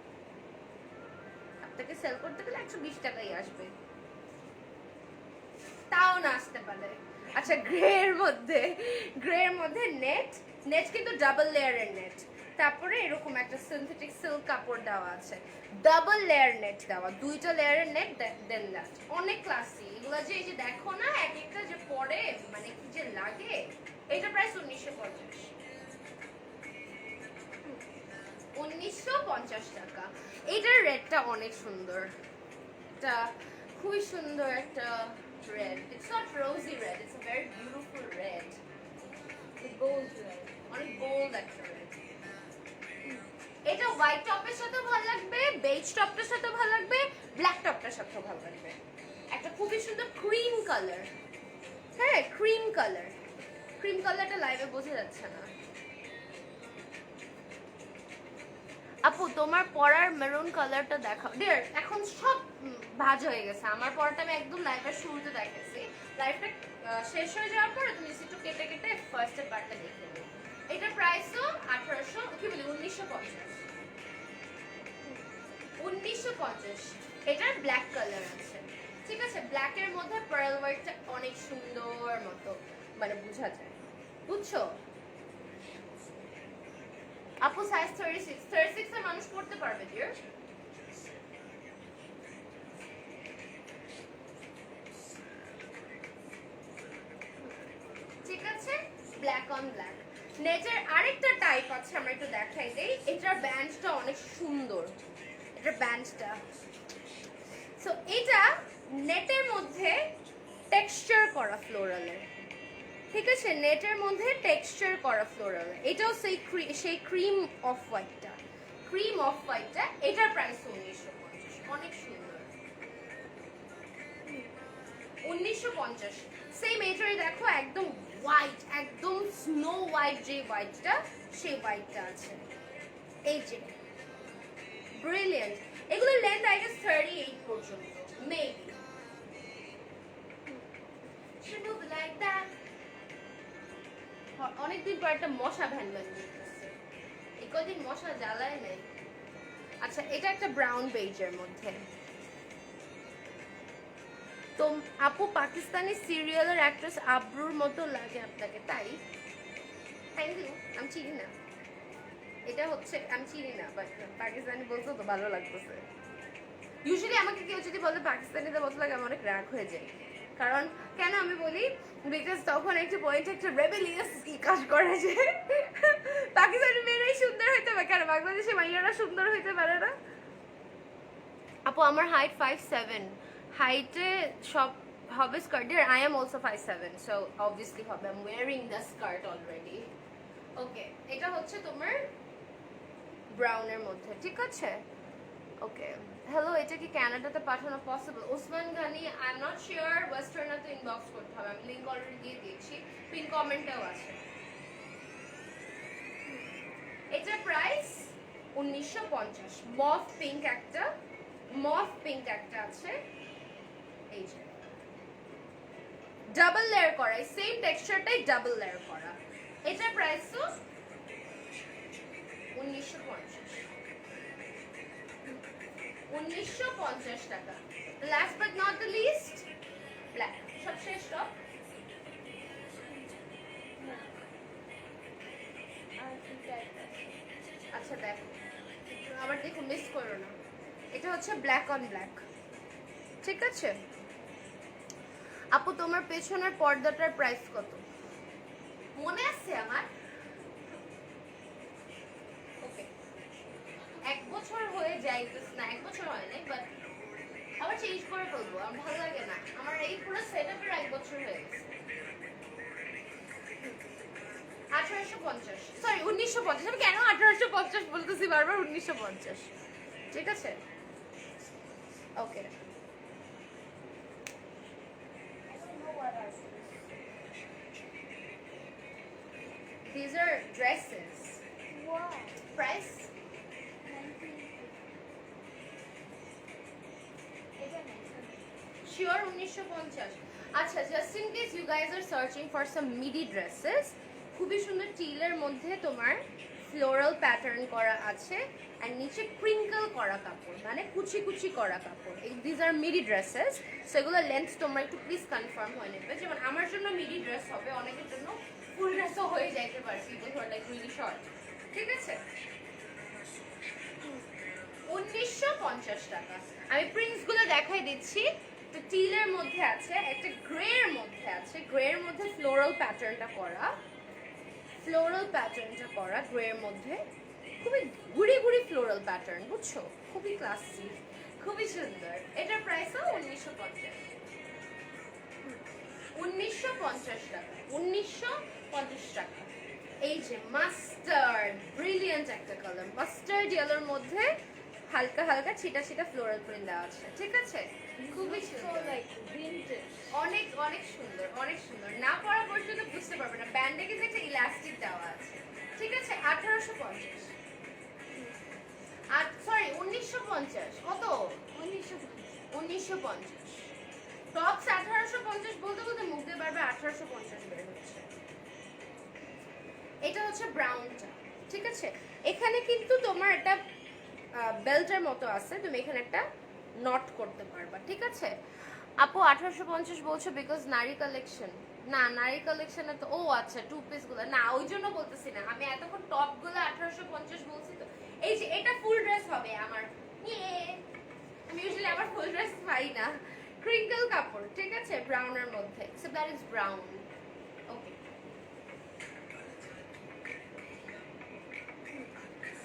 আপনাকে সেল করতে গেলে 120 টাকাই আসবে, তাও না আসতে পারে। আচ্ছা গ্রের মধ্যে নেট কিন্তু ডাবল লেয়ারের নেট, তারপরে এরকম একটা সিনথেটিক সিল্ক কাপড় দেওয়া আছে, ডাবল লেয়ার নেট দেওয়া, 2টা লেয়ারের নেট দেন লাস্ট, অনেক ক্লাসি। এগুলো যে এই যে দেখো না, এক একটা যে পরে মানে কি যে লাগে। এটা প্রাইস 1950, 1950 টাকা। এটার রেডটা অনেক সুন্দর, এটা খুবই সুন্দর একটা red. It's not rosy red, it's a very beautiful red. It's bold red. অনেক bold একটা red. এটা হোয়াইট টপের সাথে ভালো লাগবে, বেজ টপটার সাথে ভালো লাগবে, ব্ল্যাক টপটার সাথে ভালো লাগবে। একটা খুবই সুন্দর ক্রিম কালার, হ্যাঁ ক্রিম কালার, ক্রিম কালারটা লাইভে বোঝা যাচ্ছে না। আপু তোমার পরার মেরুন কালারটা দেখাও ডিয়ার, এখন সব ভাঁজ হয়ে গেছে। আমার পরটা আমি একদম লাইভের শুরুতে দেখাইছি, লাইভটা শেষ হয়ে যাওয়ার পরে তুমি একটু কেটে কেটে ফার্স্টের পার্টটা দেখে নেবে। এটার প্রাইসও 1800 কি বলি 1950। 1950। এটার ব্ল্যাক কালার আছে, ঠিক আছে? ব্ল্যাকের মধ্যে পার্ল ওয়ার্কটা অনেক সুন্দর মতো মানে বোঝা যায়, বুঝছো? আপু সাইজ 36 এর মানুষ পড়তে পারবে ডিয়ার। ঠিক আছে, ব্ল্যাক অন ব্ল্যাক। নেটের আরেকটা টাইপ আছে, আমরা একটু দেখাই দেই। এটার ব্যান্ডটা অনেক সুন্দর, এটার ব্যান্ডটা। সো এটা নেটের মধ্যে টেক্সচার করা ফ্লোরালের, ঠিক আছে? নেটের মধ্যে টেক্সচার করা ফ্লোরাল। এটাও সেই ক্রিম অফ হোয়াইটটা, ক্রিম অফ হোয়াইটটা। এটার প্রাইস 1950, অনেক সুন্দর। 1950। সেম এটারই দেখো একদম হোয়াইট, একদম স্নো হোয়াইট, যে হোয়াইটটা সেই হোয়াইটটা আছে। এই যে ব্রিলিয়েন্ট। এগুলোর লেন্থ আই গেস 38 পর্যন্ত মেবি। Like that. অনেকদিন পর একটা মশা ভ্যান ভ্যান করতেছে, এই কদিন মশা জ্বালায় নাই। আচ্ছা, এটা একটা ব্রাউন বেজের মধ্যে। তো আপু পাকিস্তানি সিরিয়ালের অ্যাক্ট্রেস আব্রুর মতো লাগে আপনাকে, তাই? Thank you. আমি চিনি না, এটা হচ্ছে আমি চিনি না, বাট পাকিস্তানি বলছো তো ভালো লাগতেছে। ইউজুয়ালি আমাকে কেউ যদি বলে পাকিস্তানিতে মতো লাগে আমি অনেক রাগ হয়ে যাই। কারণ কেন আমি বলি, বিকজ তখন একটা পয়েন্ট একটা রেবেলিয়াস কাজ করে যে পাকিস্তানি মেয়েরাই সুন্দর হইতে পারে, কেন বাংলাদেশে মাইয়ারা সুন্দর হইতে পারে না? আপু আমার হাইট 5'7", হাইটে সব হবে স্কার্টের। I am also 5'7", so obviously হবে। I am wearing the skirt already. Okay, এটা হচ্ছে তোমার ব্রাউনের মধ্যে, ঠিক আছে? ওকে, হ্যালো, এটা কি কানাডাতে পাঠানো possible? Osman Gani I am not sure, ওয়েস্টার্নাতে ইনবক্স করতে হবে। আমি লিংক অলরেডি দিয়ে দিয়েছি, পিন কমেন্টেও আছে। এটার প্রাইস 1950। মফ পিঙ্ক একটা, মফ পিঙ্ক একটা আছে। এই যে ডাবল লেয়ার করা, সেম টেক্সচারটাই ডাবল লেয়ার করা। এটার প্রাইসও 1950। 1950 টাকা। Last but not the least, black. সব শেষ টপ। আচ্ছা দেখো, আবার দেখো, মিস করো না। এটা হচ্ছে ব্ল্যাক অন ব্ল্যাক, ঠিক আছে? আপু তোমার পেছনের পর্দাটার প্রাইস কত মনে আছে আমার? ওকে, 1 বছর হয়ে যাইতেছে না, 1 বছর হয় নাই, বাট আবার চেঞ্জ করে ফেলবো, আমার ভালো লাগে না। আমার এই পুরো সেটআপের 1 বছর হয়ে গেছে। 1850, সরি 1950। আমি কেন 1850 বলতেছি বারবার? 1950, ঠিক আছে? ওকে, these are dresses. Wow. Price? 19. এটা নেই। Sure, 1950। আচ্ছা, just in case you guys are searching for some midi dresses, খুবই সুন্দর টিলের মধ্যে তোমার ফ্লোরাল প্যাটার্ন করা আছে আর নিচে ক্রিঙ্কল করা কাপড়, মানে কুচি কুচি করা কাপড়। This are midi dresses. So এগুলো লেন্থ তোমরা একটু প্লিজ কনফার্ম হয়ে নেবে। যেমন আমার জন্য মিডি ড্রেস হবে, অনেকের জন্য ফুল ড্রেসও হয়ে যাইতে পারে, people who are like really short, ঠিক আছে? 1950 টাকা। আমি প্রিন্টসগুলো দেখাই দিচ্ছি। তো টিলের মধ্যে আছে, একটা গ্রের মধ্যে আছে, গ্রের মধ্যে ফ্লোরাল প্যাটার্নটা করা, ফ্লোরাল প্যাটার্নটা করা গ্রের মধ্যে, খুবই ঘুরি ঘুরি ফ্লোরাল প্যাটার্ন, বুঝছো? খুবই ক্লাসি, খুবই সুন্দর। এটার প্রাইসও 1950। 1950 টাকা, 1950 টাকা। এই যে মাস্টার্ড, ব্রিলিয়েন্ট একটা কালার, মাস্টার্ড ইয়েলোর মধ্যে হালকা হালকা ছিটা ছিটা ফ্লোরাল প্রিন্ট দেওয়া আছে, ঠিক আছে? খুবই সুন্দর, অনেক অনেক সুন্দর, অনেক সুন্দর। না পরা পর্যন্ত বুঝতে পারবে না। ব্যান্ডে কিন্তু একটা ইলাস্টিক দেওয়া আছে, ঠিক আছে? 1850, সরি 1950। কত? 1950। 1950। টপস 1850 বলতে বলতে মুখ দিয়ে বারবার 1850 বের হচ্ছে। এটা হচ্ছে ব্রাউনটা, ঠিক আছে। এখানে কিন্তু তোমার একটা বেল্টের মতো আছে, তুমি এখানে একটা নট করতে পারবা, ঠিক আছে। আপু 1850 বলছো বিকজ নারী কালেকশন, না নারী কালেকশনে তো, ও আচ্ছা টু পিস গুলো না, ওই জন্য বলতেছি না আমি, এতক্ষণ টপ গুলো 1850 বলছি তো। এই যে এটা ফুল ড্রেস হবে আমার, আমি ইউজুয়ালি আমার ফুল ড্রেস পাই না। ক্রিঙ্কল কাপড়, ঠিক আছে, ব্রাউনের মধ্যে, সো দ্যাট ইজ ব্রাউন। ওকে,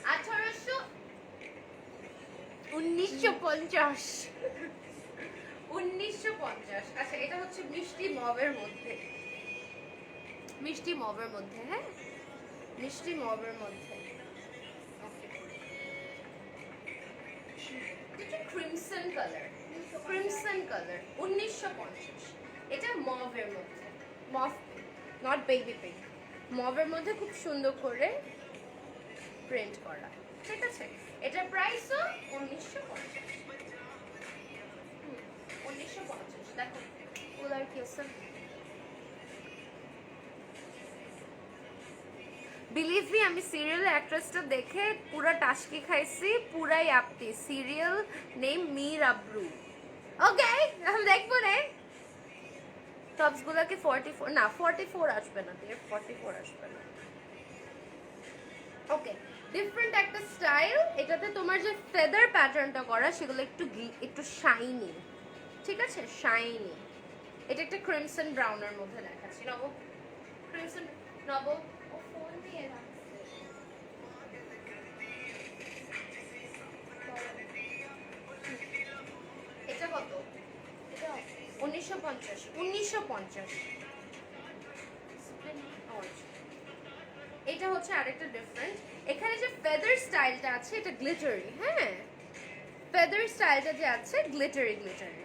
1950। আচ্ছা, এটা হচ্ছে মিষ্টি মবের মধ্যে, মিষ্টি মবের মধ্যে, হ্যাঁ মিষ্টি মবের মধ্যে। এটা ক্রিমসন কালার, ক্রিমসন কালার 1950। এটা মবের মধ্যে, মভ নট বেবি পিঙ্ক, মবের মধ্যে খুব সুন্দর করে প্রিন্ট করা, ঠিক আছে। এটার প্রাইসও 1950। 1950। দেখো কুলার কি আছে। বিলিভ মি, আমি সিরিয়ালের অ্যাক্ট্রেসটা দেখে পুরা টাস্কি খাইছি, পুরাই আপটি। Serial name Mir Abru. Okay, আমি দেখবো রে। টপস গুলো কি 44, না 44 আসবে না, 44 আসবে না। ওকে, ডিফারেন্ট একটা স্টাইল। এটাতে তোমার যে ফেদার প্যাটার্নটা করা সেগুলো একটু একটু শাইনি, ঠিক আছে, শাইনি। এটা একটা ক্রিমসন ব্রাউনের মধ্যে দেখাচ্ছি, নব ক্রিমসন, নব ও ফোন দিয়ে রাখছে। এটা কত? এটা 1950। 1950। এটা হচ্ছে আরেকটা ডিফারেন্ট। এখানে যে ফেদার স্টাইলটা আছে এটা গ্লিটারি, হ্যাঁ ফেদার স্টাইলটা যে আছে গ্লিটারি গ্লিটারি।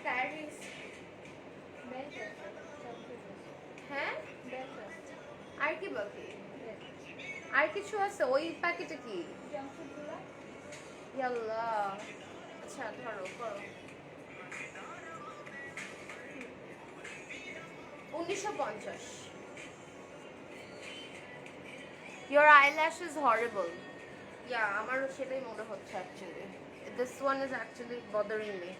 প্যারিস, বেল্ট আছে, সবগুলো হ্যাঁ বেল্ট আছে, আর কি বাকি? বেল্ট। আর কিছু আছে ওই প্যাকেটে কি? জাম্পসুটগুলো ইয়াল্লা, আচ্ছা ধরো করো। 1950। Your eyelash is horrible. Yeah, আমারও সেটাই মনে হচ্ছে actually. This one is actually bothering me.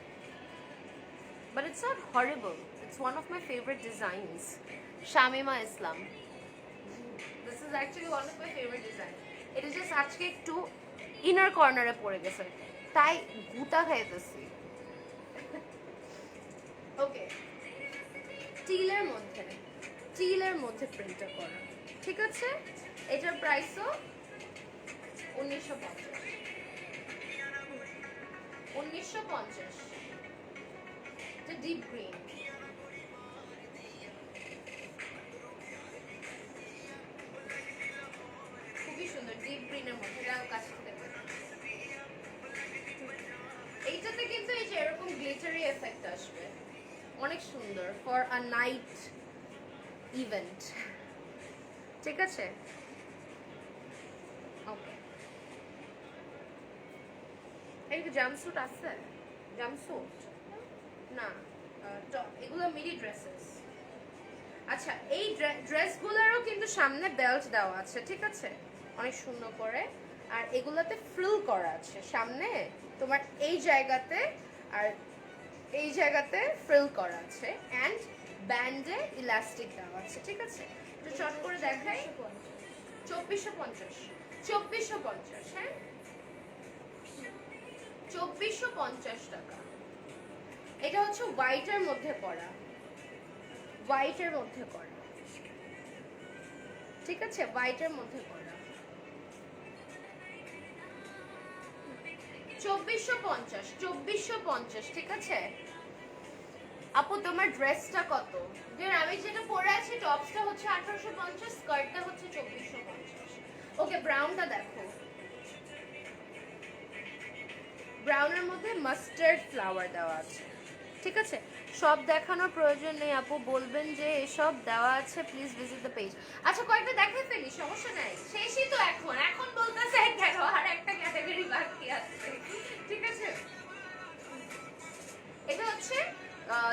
But it's not horrible. It's one of my favorite designs. Shamima Islam. This is actually one of my favorite designs. It is just আজকে একটু inner corner এ পড়ে গেছে, তাই গুতা খাইতেছি। ওকে, টিলের মধ্যে, টিলের মধ্যে প্রিন্টটা করা, ঠিক আছে। এটার প্রাইসও 1950। 1950। এটা ডিপ গ্রিন, খুবই সুন্দর ডিপ গ্রিনের মধ্যে। এটাও কাছে দেখবে, এইটাতে কিন্তু এই যে এরকম গ্লিটারি এফেক্ট আসবে, অনেক সুন্দর ফর আ নাইট ইভেন্ট, ঠিক আছে। ওকে, এই জাম্পস্যুট আছে, জাম্পস্যুট না, এগুলো মিডি ড্রেসেস। আচ্ছা, এই ড্রেসগুলোরও কিন্তু সামনে বেল্ট দেওয়া আছে, ঠিক আছে, অনেক সুন্দর করে। আর এগুলোতে ফ্রিল করা আছে সামনে তোমার এই জায়গাতে, আর এই জায়গাতে ফ্রিল করা আছে, অ্যান্ড ব্যান্ডে ইলাস্টিক দেওয়া আছে, ঠিক আছে। তো চট করে দেখাই। 2450। 2450, হ্যাঁ 2450 টাকা। এটা হচ্ছে হোয়াইটের মধ্যে করা, হোয়াইটের মধ্যে করা, ঠিক আছে, হোয়াইটের মধ্যে করা। 2450, 2450, ঠিক আছে। আপু তোমার ড্রেসটা কত? যে আমি যেটা পরে আছি টপসটা হচ্ছে 1850, স্কার্টটা হচ্ছে 2450। ওকে, ব্রাউনটা দেখো, ব্রাউনের মধ্যে মাস্টার্ড ফ্লাওয়ার দেওয়া আছে, ঠিক আছে, সব দেখানোর প্রয়োজন নেই আপু, বলবেন যে এসব দেওয়া আছে প্লিজ ভিজিট দ্য পেজ। আচ্ছা কয়েকটা দেখাই ফেলি, সমস্যা নাই, শেষই তো এখন বলতেছে দেখো আর একটা ক্যাটাগরি বাকি আছে, ঠিক আছে। এটা হচ্ছে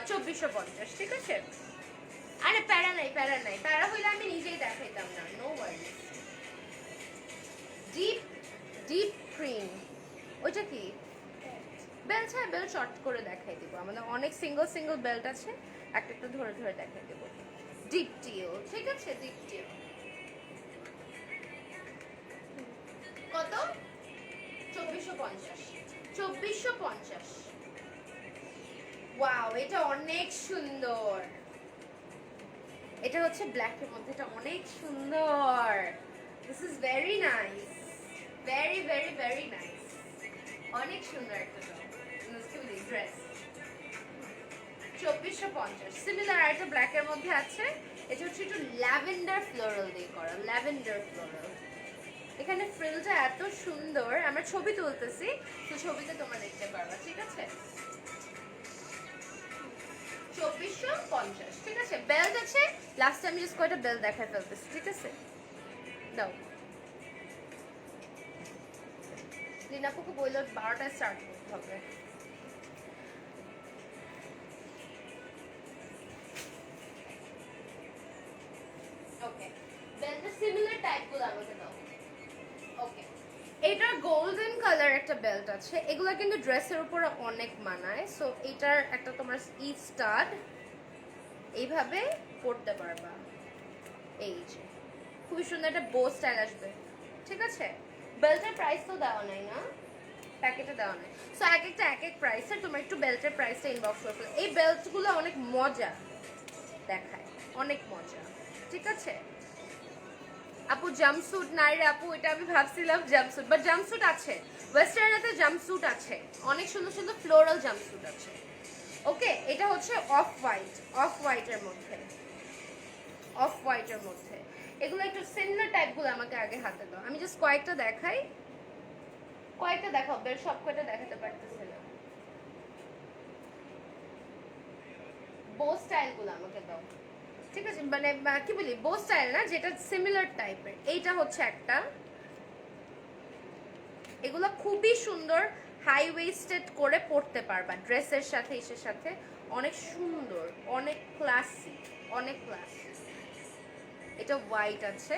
2450, ঠিক আছে। আরে প্যারা নাই, প্যারা হইলে আমি নিজেই দেখাইতাম না, no worries. Deep deep cream, ওইটা কি বেল্ট? হ্যাঁ বেল্ট শর্ট করে দেখাই দিব, আমাদের অনেক সিঙ্গেল বেল্ট আছে, একটা একটা ধরে ধরে দেখাই দেবো। ডিপ টিও, ঠিক আছে, ডিপ টিও কত? 2450। 2450। ওয়াও, এটা অনেক সুন্দর, এটা হচ্ছে ব্ল্যাকের মধ্যে, এটা অনেক সুন্দর, this is very nice, very very very nice, অনেক সুন্দর একটা ড্রেস। 2450। সিমিলার আরেকটা ব্ল্যাকের মধ্যে আছে, এটা হচ্ছে একটু ল্যাভেন্ডার ফ্লোরাল দিয়ে করা, ল্যাভেন্ডার ফ্লোরাল। এখানে ফ্রিলটা এত সুন্দর, আমরা ছবি তুলতেছি, তো ছবিতে তোমরা দেখতে পারবা, ঠিক আছে। 2450, ঠিক আছে। বেল্ট আছে, লাস্ট টাইম জাস্ট কয়টা বেল্ট দেখাই ফেলতেছি, ঠিক আছে। দাও লিনাপুকে বললো 12টায় স্টার্ট করতে হবে। ওকে, বেল্টের সিমিলার টাইপগুলো আমাকে দাও। ওকে, এটা গোল্ডেন কালার একটা বেল্ট আছে, এগুলা কিন্তু ড্রেসের উপরে অনেক মানায়, সো এটার একটা তোমার ই স্টাড এইভাবে পরতে পারবা, এই যে খুবই সুন্দর একটা বো স্টাইল আসবে, ঠিক আছে। বেল্টের প্রাইস তো দেওয়া নাই না, প্যাকেটে দেওয়া নাই, সো এক একটা এক এক প্রাইসের, তোমরা একটু বেল্টের প্রাইসটা ইনবক্স করে ফেলো। এই বেল্টগুলো অনেক মজা দেখায়, অনেক মজা, ঠিক আছে। আপু জাম্পস্যুট নাই রে আপু, এটা আমি ভাবছিলাম জাম্পস্যুট, বাট জাম্পস্যুট আছে, ওয়েস্টার্নেতে জাম্পস্যুট আছে, অনেক সুন্দর সুন্দর ফ্লোরাল জাম্পস্যুট আছে। ওকে, এটা হচ্ছে অফ হোয়াইটের মধ্যে, অফ হোয়াইটের মধ্যে। এগুলো একটু সিমিলার টাইপগুলো আমাকে আগে হাতে দাও, আমি জাস্ট কয়েকটা দেখাই, কয়েকটা দেখাও, বের সব কয়টা দেখাতে পারতেছি না। বো স্টাইলগুলো আমাকে দাও, ঠিক আছে, মানে কি বলি, বো স্টাইল না, যেটা সিমিলার টাইপের। এইটা হচ্ছে একটা, এগুলো খুবই সুন্দর, হাই ওয়েস্টেড করে পরতে পারবা ড্রেসের সাথে, ইসের সাথে, অনেক সুন্দর, অনেক ক্লাসি, অনেক ক্লাসি। এটা হোয়াইট আছে,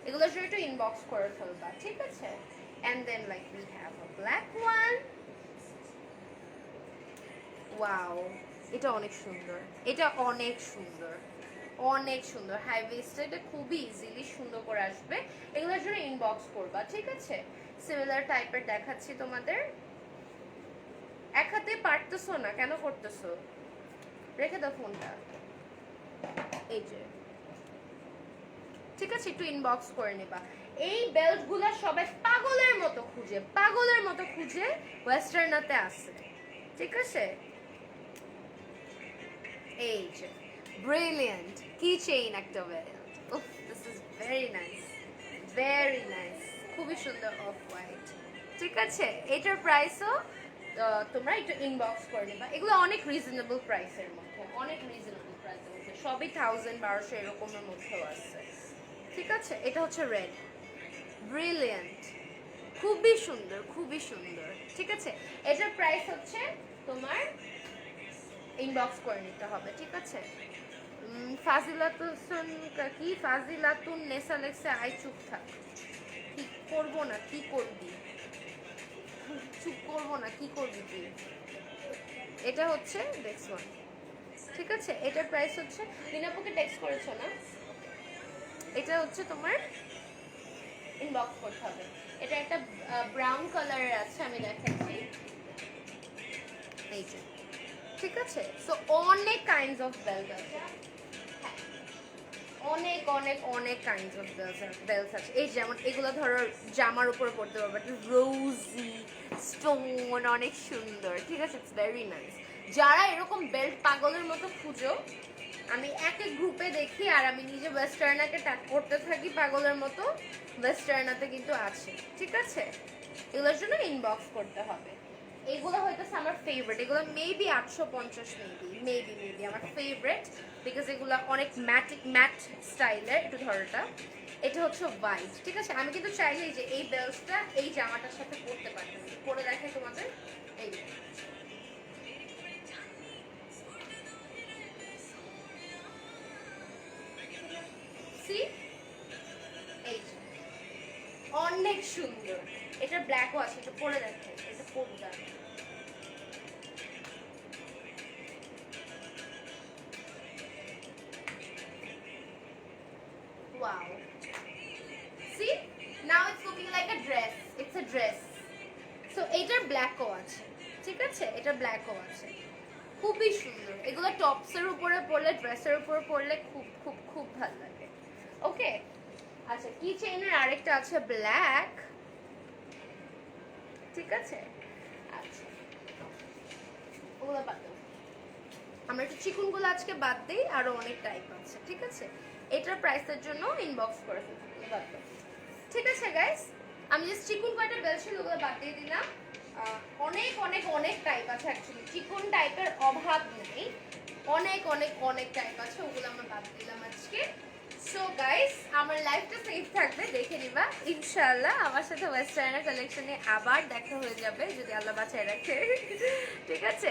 এগুলোর জন্য একটু ইনবক্স করে ফেলবা, ঠিক আছে। And then like we have a black one, wow, এটা অনেক সুন্দর, এটা অনেক সুন্দর, অনেক সুন্দর, হাই ওয়েস্টেড, খুবই ইজিলি সুন্দর করে আসবে, এগুলোর জন্য ইনবক্স করবা, ঠিক আছে। সিমিলার টাইপের দেখাচ্ছি তোমাদের, এক হাতে পারতেছো না, কেন করতেছো, রেখে দাও ফোনটা, এই যে, ঠিক আছে, একটু ইনবক্স করে নিবা। এই বেল্টগুলো সবাই পাগলের মতো খুঁজে ওয়েস্টার্নাতে আছে, ঠিক আছে। এই যে ব্রিলিয়ান্ট কি চেইন একটা বেল্ট, উফ this is very nice, very nice, খুবই সুন্দর, অফ হোয়াইট, ঠিক আছে। এটার প্রাইসও তোমরা একটু ইনবক্স করে নিবা, এগুলো অনেক রিজনেবল প্রাইসের মধ্যে, অনেক রিজনেবল প্রাইসের মধ্যে, সবই 1000-1200 এরকমের মধ্যেও আছে, ঠিক আছে। এটা হচ্ছে রেড, ব্রিলিয়ান্ট, খুবই সুন্দর, খুবই সুন্দর, ঠিক আছে। এটার প্রাইস হচ্ছে তোমার ইনবক্স করে নিতে হবে, ঠিক আছে। ফাজিলাতুন নেসা লেখছে, আই চুপ থাক, কি করবো না, কি করবি, চুপ করবো না, কি করবি তুই। এটা হচ্ছে নেক্সট ওয়ান, ঠিক আছে। এটার প্রাইস হচ্ছে, লিনাপুকে টেক্সট করেছো না, এটা হচ্ছে তোমার ইনবক্স করতে হবে। এটা একটা ব্রাউন কালারের আছে, আমি দেখাচ্ছি, এই যে, ঠিক আছে। সো অনেক কাইন্ডস অফ বেল্ট আছে, অনেক অনেক অনেক কাইন্ডস অফ বেল্ট আছে, এই যেমন এগুলো ধরো জামার উপরে পড়তে পারবে, একটা রোজি স্টোন, অনেক সুন্দর, ঠিক আছে, ইটস ভেরি নাইস। যারা এরকম বেল্ট পাগলের মতো খুঁজো, আমি এক এক গ্রুপে দেখি, আর আমি নিজে ওয়েস্টার্নাকে ট্যাগ করতে থাকি পাগলের মতো, ওয়েস্টার্নাতে কিন্তু আছে, ঠিক আছে। এগুলোর জন্য ইনবক্স করতে হবে, এগুলো হয়তো আমার ফেভারিট, এগুলো মেবি 850, মেবি আমার ফেভারিট, বিকজ এগুলো অনেক ম্যাট স্টাইলের। একটু ধরোটা, এটা হচ্ছে হোয়াইট, ঠিক আছে। আমি কিন্তু চাইলে যে এই বেলসটা এই জামাটার সাথে পরতে পারতাম, পরে দেখাই তোমাদের। এই সি, এই যে অনেক সুন্দর। এটা ব্ল্যাকও আছে, এটা পরে দেখো, এটা পরটা wow, see now it's looking like a dress, it's a dress. So এটার ব্ল্যাকও আছে, ঠিক আছে, এটা ব্ল্যাকও আছে, খুবই সুন্দর। এগুলো টপসের উপরে পরলে, ড্রেসের উপরে পরলে খুব খুব খুব ভালো লাগে। ওকে, আচ্ছা কি চেইনের আরেকটা আছে ব্ল্যাক, ঠিক আছে। আচ্ছা ওগুলো বাদ দাও, আমরা একটু চিকুনগুলো আজকে বাদ দিই, আরো অনেক টাইপ আছে, ঠিক আছে। এটার প্রাইসের জন্য ইনবক্স করে ফেলতে, বাদ দাও, ঠিক আছে গাইস। আমি জাস্ট চিকুন কয়টা বেলছিল ওগুলো বাদ দিয়ে দিলাম। অনেক অনেক অনেক টাইপ আছে, অ্যাকচুয়ালি চিকুন টাইপের অভাব নেই, অনেক অনেক অনেক টাইপ আছে, ওগুলো আমরা বাদ দিলাম আজকে। সো গাইস, আমার লাইফটা সেফ থাকবে, দেখে নিবা ইনশাআল্লাহ। আমার সাথে ওয়েস্টার্নার কালেকশনে আবার দেখা হয়ে যাবে যদি আল্লাহ বাঁচায় রাখে, ঠিক আছে।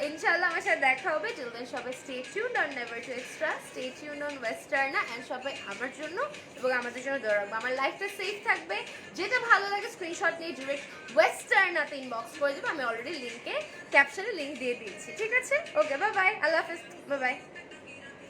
ইনশাআল্লাহ আমার সাথে দেখা হবে। টিল দেন সবাই stay tuned on never two extra, stay tuned on Westerna, and সবাই আমার জন্য এবং আমাদের জন্য দোয়া রাখবে। আমার লাইফটা সেফ থাকবে, যেটা ভালো লাগে স্ক্রিনশট নিয়ে ডিরেক্ট ওয়েস্টার্নাতে ইনবক্স করে দেবো। আমি অলরেডি লিঙ্কে, ক্যাপশনে লিঙ্ক দিয়ে দিয়েছি, ঠিক আছে। ওকে, বাই বাই, আল্লাহ হাফেজ, বাই বাই।